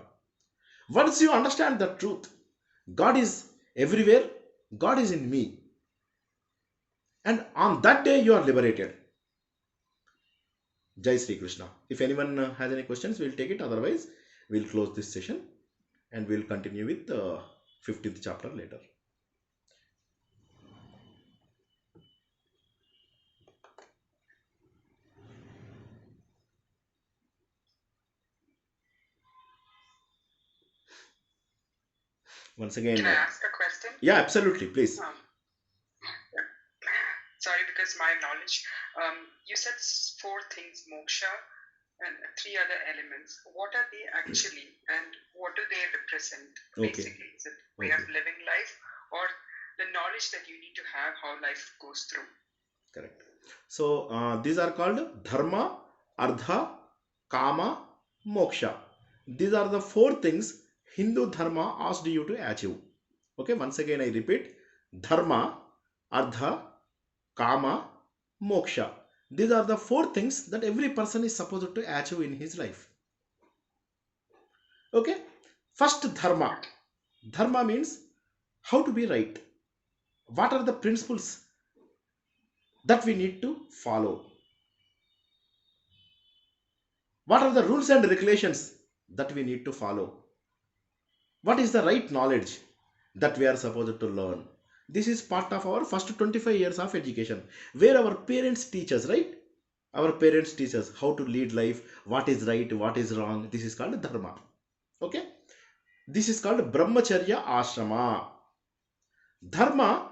Once you understand the truth, God is everywhere, God is in me. And on that day you are liberated. Jai Sri Krishna. If anyone has any questions, we'll take it. Otherwise, we'll close this session and we'll continue with the 15th chapter later. Once again, Can I ask a question? yeah, absolutely, please. Sorry, because my knowledge. You said four things: moksha and three other elements. What are they actually, and what do they represent? Okay. Basically, is it way of living life, or the knowledge that you need to have how life goes through? Correct. So these are called dharma, artha, kama, moksha. These are the four things Hindu dharma asked you to achieve. Okay, once again I repeat: dharma, artha, kama, moksha. These are the four things that every person is supposed to achieve in his life. Okay, first dharma. Dharma means how to be right. What are the principles that we need to follow? What are the rules and regulations that we need to follow? What is the right knowledge that we are supposed to learn? This is part of our first 25 years of education, where our parents teach us, right? Our parents teach us how to lead life, what is right, what is wrong. This is called dharma. Okay? This is called brahmacharya ashrama. Dharma,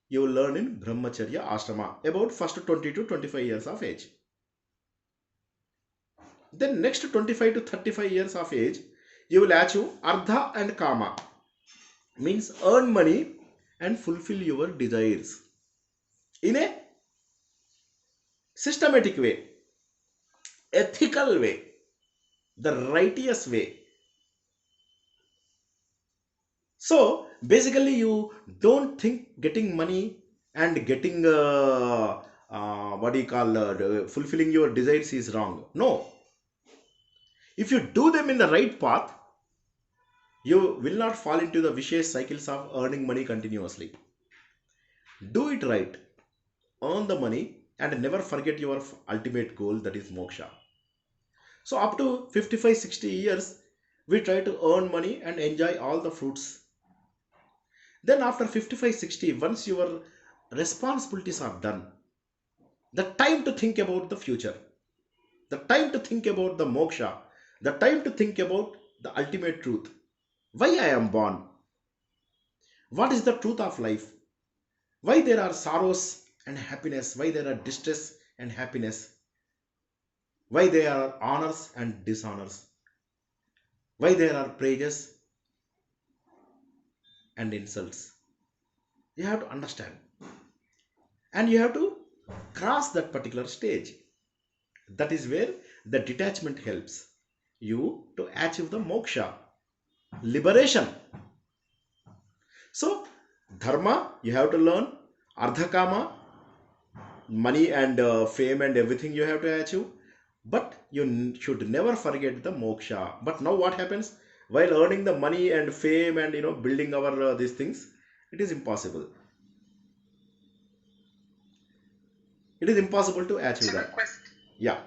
you will learn in Brahmacharya Ashrama, about first 20 to 25 years of age. Then next 25 to 35 years of age, you will achieve Ardha and Kama, means earn money and fulfill your desires in a systematic way, ethical way, the righteous way. So basically, you don't think getting money and getting what do you call fulfilling your desires is wrong. No, if you do them in the right path, you will not fall into the vicious cycles of earning money continuously. Do it right, earn the money, and never forget your ultimate goal, that is moksha. So up to 55, 60 years, we try to earn money and enjoy all the fruits. Then after 55, 60, once your responsibilities are done, the time to think about the future, the time to think about the moksha, the time to think about the ultimate truth. Why I am born? What is the truth of life? Why there are sorrows and happiness? Why there are distress and happiness? Why there are honors and dishonors? Why there are praises and insults? You have to understand. And you have to cross that particular stage. That is where the detachment helps you to achieve the moksha, liberation. So, dharma, you have to learn, ardhakama, money and fame and everything you have to achieve, but you should never forget the moksha. But now what happens? While earning the money and fame and building our these things, it is impossible. It is impossible to achieve So my that. question, Yeah,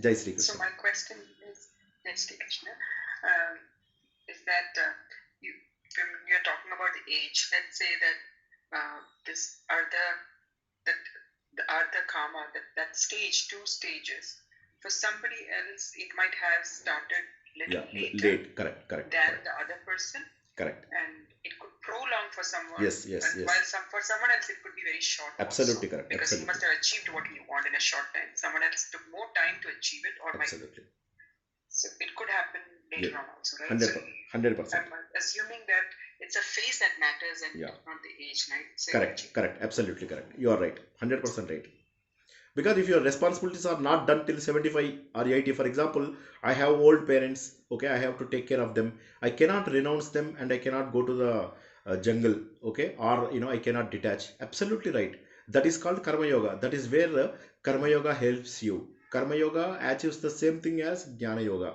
Jai Sri so Krishna. my question is, yes, Sri Krishna, is that you, when you're talking about the age, let's say that this are the Ardha Kama, that stage, 2 stages. For somebody else, it might have started little Yeah, later late. Correct. than the other person, Correct. and it could prolong for someone. Yes. And while for someone else it could be very short. Absolutely also, correct. because Absolutely. he must have achieved what he wanted in a short time. Someone else took more time to achieve it, or might. Absolutely. So it could happen later Yeah. on also, right? 100%. So I'm assuming that it's a phase that matters and Yeah. not the age, right? So Correct. Absolutely correct. You are right. 100% right. Because if your responsibilities are not done till 75 or 80, for example, I have old parents, okay, I have to take care of them. I cannot renounce them and I cannot go to the jungle, okay, or I cannot detach. Absolutely right. That is called karma yoga. That is where karma yoga helps you. Karma yoga achieves the same thing as jnana yoga.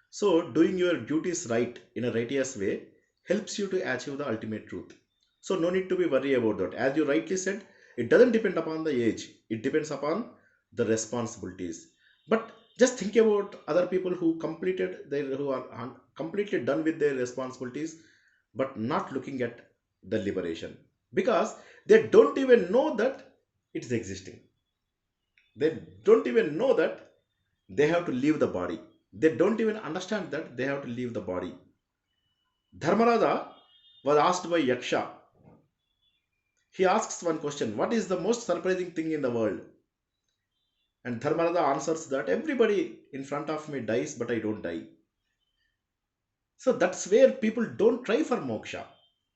So, doing your duties right in a righteous way helps you to achieve the ultimate truth. So, no need to be worried about that. As you rightly said, it doesn't depend upon the age, it depends upon the responsibilities. But just think about other people who are completely done with their responsibilities but not looking at the liberation, because they don't even know that it's existing. They don't even know that they have to leave the body. They don't even understand that they have to leave the body. Dharmaraja was asked by Yaksha. He asks one question: what is the most surprising thing in the world? And Dharmaraja answers that everybody in front of me dies, but I don't die. So that's where people don't try for moksha.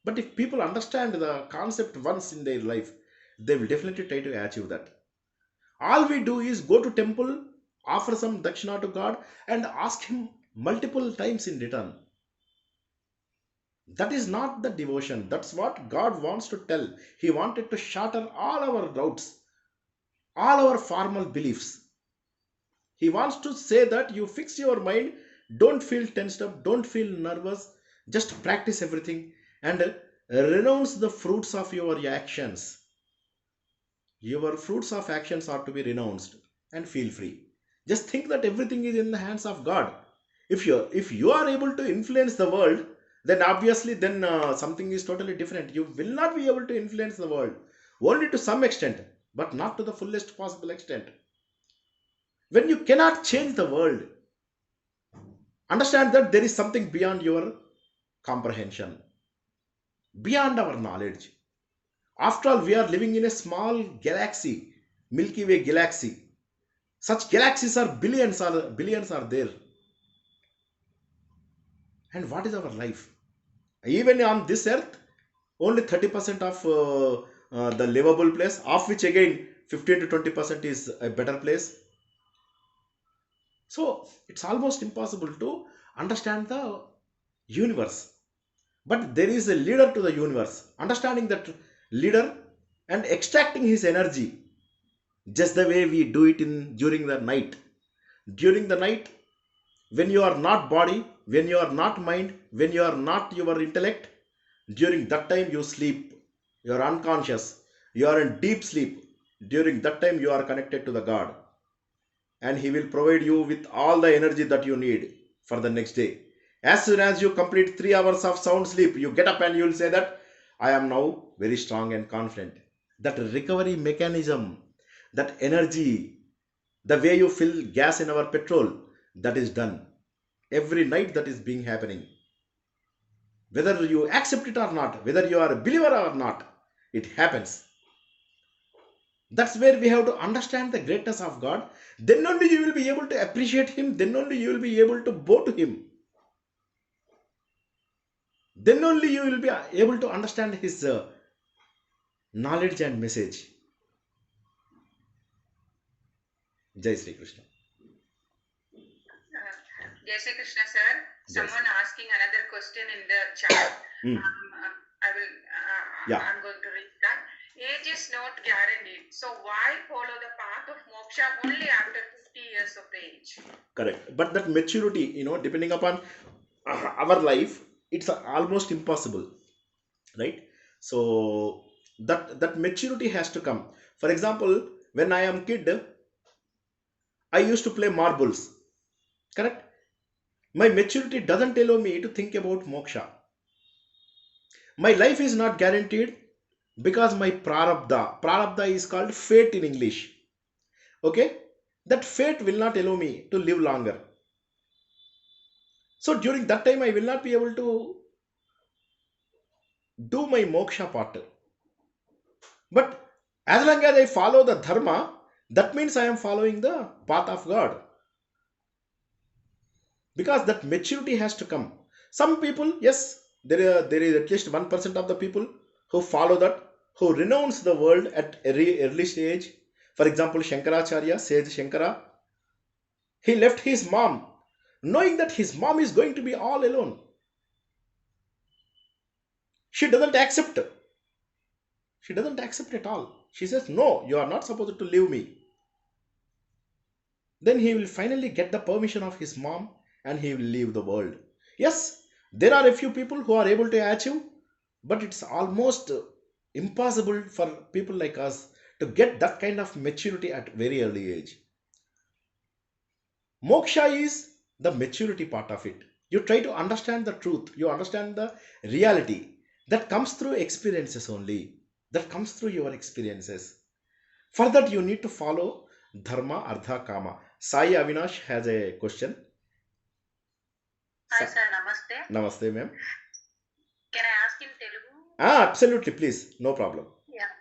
But if people understand the concept once in their life, they will definitely try to achieve that. All we do is go to temple, offer some dakshina to God, and ask Him multiple times in return. That is not the devotion. That's what God wants to tell. He wanted to shatter all our doubts, all our formal beliefs. He wants to say that you fix your mind, don't feel tensed up, don't feel nervous, just practice everything and renounce the fruits of your actions. Your fruits of actions are to be renounced and feel free. Just think that everything is in the hands of God. If you are able to influence the world, then obviously then something is totally different. You will not be able to influence the world, only to some extent, but not to the fullest possible extent. When you cannot change the world, understand that there is something beyond your comprehension, beyond our knowledge. After all, we are living in a small galaxy, Milky Way galaxy. Such galaxies are billions are there. And what is our life? Even on this earth, only 30% of the livable place, of which again 15 to 20% is a better place. So it's almost impossible to understand the universe. But there is a leader to the universe. Understanding that leader and extracting his energy, just the way we do it in during the night. During the night, when you are not body, when you are not mind, when you are not your intellect, during that time you sleep, you are unconscious, you are in deep sleep. During that time you are connected to the God, and he will provide you with all the energy that you need for the next day. As soon as you complete 3 hours of sound sleep, you get up and you will say that I am now very strong and confident. That recovery mechanism, that energy, the way you fill gas in our petrol, that is done every night. That is being happening, whether you accept it or not, whether you are a believer or not, it happens. That's where we have to understand the greatness of God. Then only you will be able to appreciate him, then only you will be able to bow to him, then only you will be able to understand his knowledge and message. Jai Sri Krishna. Jai Shri Krishna, sir. Someone asking another question in the chat. I'm going to read that. Age is not guaranteed. So why follow the path of moksha only after 50 years of age? Correct. But that maturity, depending upon our life, it's almost impossible, right? So that maturity has to come. For example, when I am kid, I used to play marbles. Correct? My maturity doesn't allow me to think about moksha. My life is not guaranteed because my prarabdha is called fate in English. Okay? That fate will not allow me to live longer. So during that time, I will not be able to do my moksha part. But as long as I follow the dharma, that means I am following the path of God. Because that maturity has to come. Some people, yes, there is at least 1% of the people who follow that, who renounce the world at early stage. For example, Shankaracharya, Sage Shankara, he left his mom, knowing that his mom is going to be all alone. She doesn't accept. She doesn't accept at all. She says, no, you are not supposed to leave me. Then he will finally get the permission of his mom and he will leave the world. Yes, there are a few people who are able to achieve, but it's almost impossible for people like us to get that kind of maturity at very early age. Moksha is the maturity part of it. You try to understand the truth, you understand the reality. That comes through experiences only. That comes through your experiences. For that, you need to follow dharma, artha, kama. Sai Avinash has a question. Hi sir, namaste. Namaste, ma'am. Can I ask in Telugu? Absolutely, please. No problem. Yeah.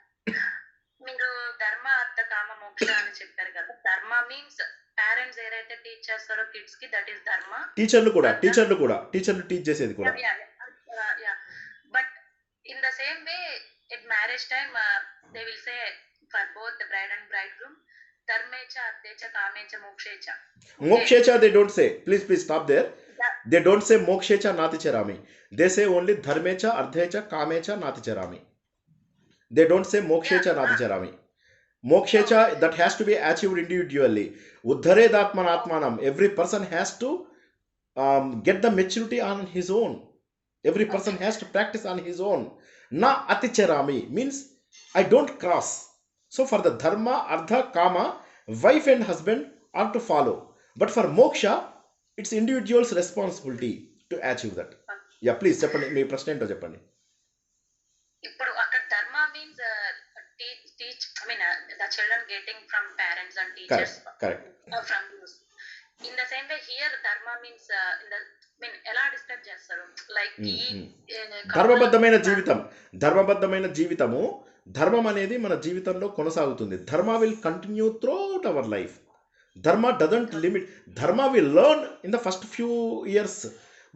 మీరు ధర్మ అర్థ కామ మోక్ష అని చెప్పారు కదా. ధర్మ means parents ఏదైతే teach చేస్తారో కిడ్స్ కి, దట్ ఈస్ ధర్మ. టీచర్లు టీచ్ చేసేది కూడా. But in the same way at marriage time they will say for both the bride and bridegroom, ధర్మేచ అర్థేచ కామేచ మోక్షేచ. Mokshecha they don't say. Please stop there. They don't say mokshecha nati charami. They say only dharmecha, ardhecha, kamecha nati charami. They don't say mokshecha nati charami. Mokshecha, that has to be achieved individually. Uddharedatman atmanam. Every person has to get the maturity on his own. Every person has to practice on his own. Na aticharami means I don't cross. So for the dharma, artha, kama, wife and husband are to follow. But for moksha, it's individual's responsibility to achieve that. Yeah, please చెప్పండి, మీ ప్రశ్న ఏంటో చెప్పండి. ఇప్పుడు అక్కడ ధర్మ means teach, I mean the children getting from parents and teachers. Correct. From those. In the same way here dharma means ఎలా describe చేస్తారు, like ఈ ధర్మబద్ధమైన జీవితము ధర్మం అనేది మన జీవితంలో కొనసాగుతుంది. ధర్మ will continue throughout our life. Dharma doesn't limit. Dharma we learn in the first few years,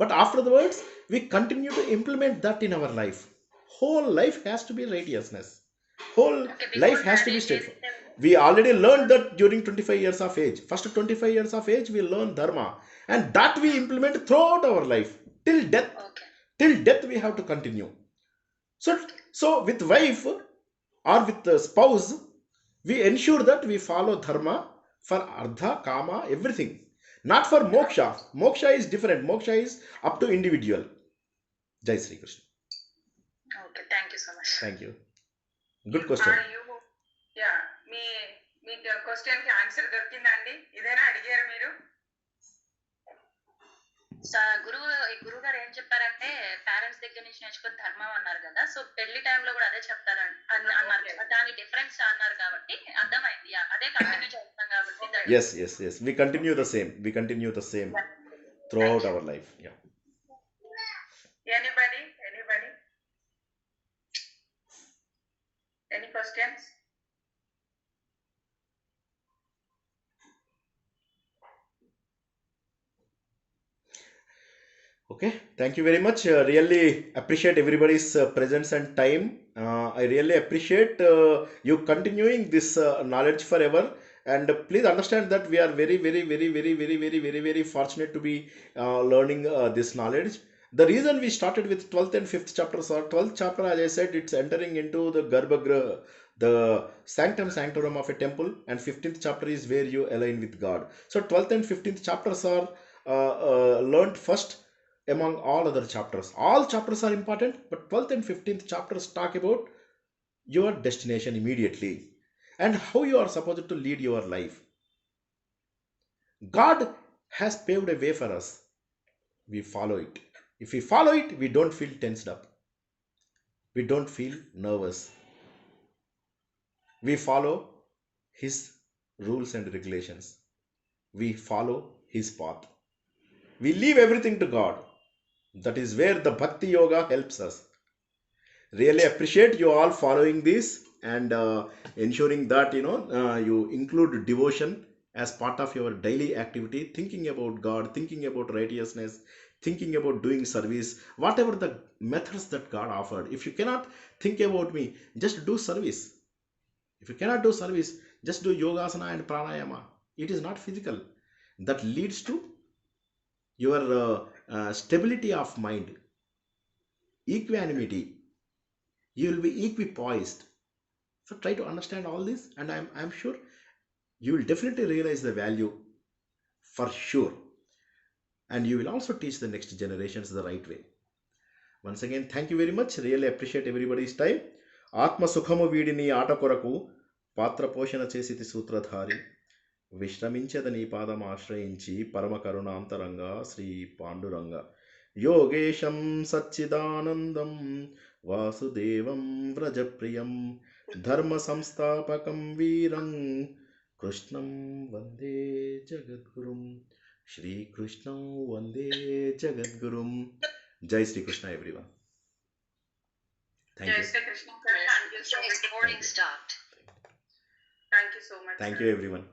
but afterwards we continue to implement that in our life. Whole life has to be righteousness. Whole Okay, life before has to that, be it is straightforward. We already learned that during 25 years of age. First 25 years of age we learn dharma, and that we implement throughout our life till death. okay. Till death we have to continue. So with wife or with the spouse, we ensure that we follow dharma for ardha, kama, everything. Not for moksha. Moksha is different. Moksha is up to individual. Jai Sri Krishna. Okay, thank you so much. Thank you. Good question. Are you? Yeah, me question కి answer దొరికిందండి? ఇదేనా అడిగారు మీరు? గురువు గారు ఏం చెప్పారంటే parents దగ్గర నుంచి నేర్చుకుని ధర్మం అన్నారు కదా, సో పెళ్లి టైంలో కూడా అదే చెప్తారు అన్నారు కదా, దాని డిఫరెన్స్ అన్నారు కాబట్టి అర్థమైంది. అదే కంటిన్యూ చేస్తాం కాబట్టి. Yes. We continue the same. We continue the same throughout our life. Yeah. Anybody? Any questions? Okay, thank you very much. Really appreciate everybody's presence and time. I really appreciate you continuing this knowledge forever. And please understand that we are very fortunate to be learning this knowledge. The reason we started with 12th and 5th chapters, or 12th chapter, as I said, it's entering into the Garbhagriha, the sanctorum of a temple, and 15th chapter is where you align with God. So 12th and 15th chapters are learned first among all other chapters. All chapters are important, but 12th and 15th chapters talk about your destination immediately and how you are supposed to lead your life. God has paved a way for us. We follow it. If we follow it, we don't feel tensed up. We don't feel nervous. We follow His rules and regulations. We follow His path. We leave everything to God. That is where the Bhakti Yoga helps us. Really appreciate you all following this and ensuring that you include devotion as part of your daily activity, thinking about God, thinking about righteousness, thinking about doing service, whatever the methods that God offered. If you cannot think about me, just do service. If you cannot do service, just do yogasana and pranayama. It is not physical. That leads to your stability of mind, equanimity. You will be equipoised. So try to understand all this, and I'm sure you will definitely realize the value for sure, and you will also teach the next generations the right way. Once again, thank you very much. Really appreciate everybody's time. Atma sukhamu వీడిని ఆట కొరకు పాత్ర పోషణ చేసితి సూత్రధారి విశ్రమించదని పాదం ఆశ్రయించి పరమ కరుణాంతరంగా శ్రీ పాండురంగ యోగేశం సచ్చిదానందం వాసుదేవం వ్రజప్రియం ధర్మ సంస్థాపకం వీరం కృష్ణం వందే జగద్గురుం శ్రీకృష్ణం వందే జగద్గురుం. జై Srikrishna everyone. Thank Jai you. Shri Krishna. Thank you so much. Recording stopped. Thank you so much. Thank sir. you everyone.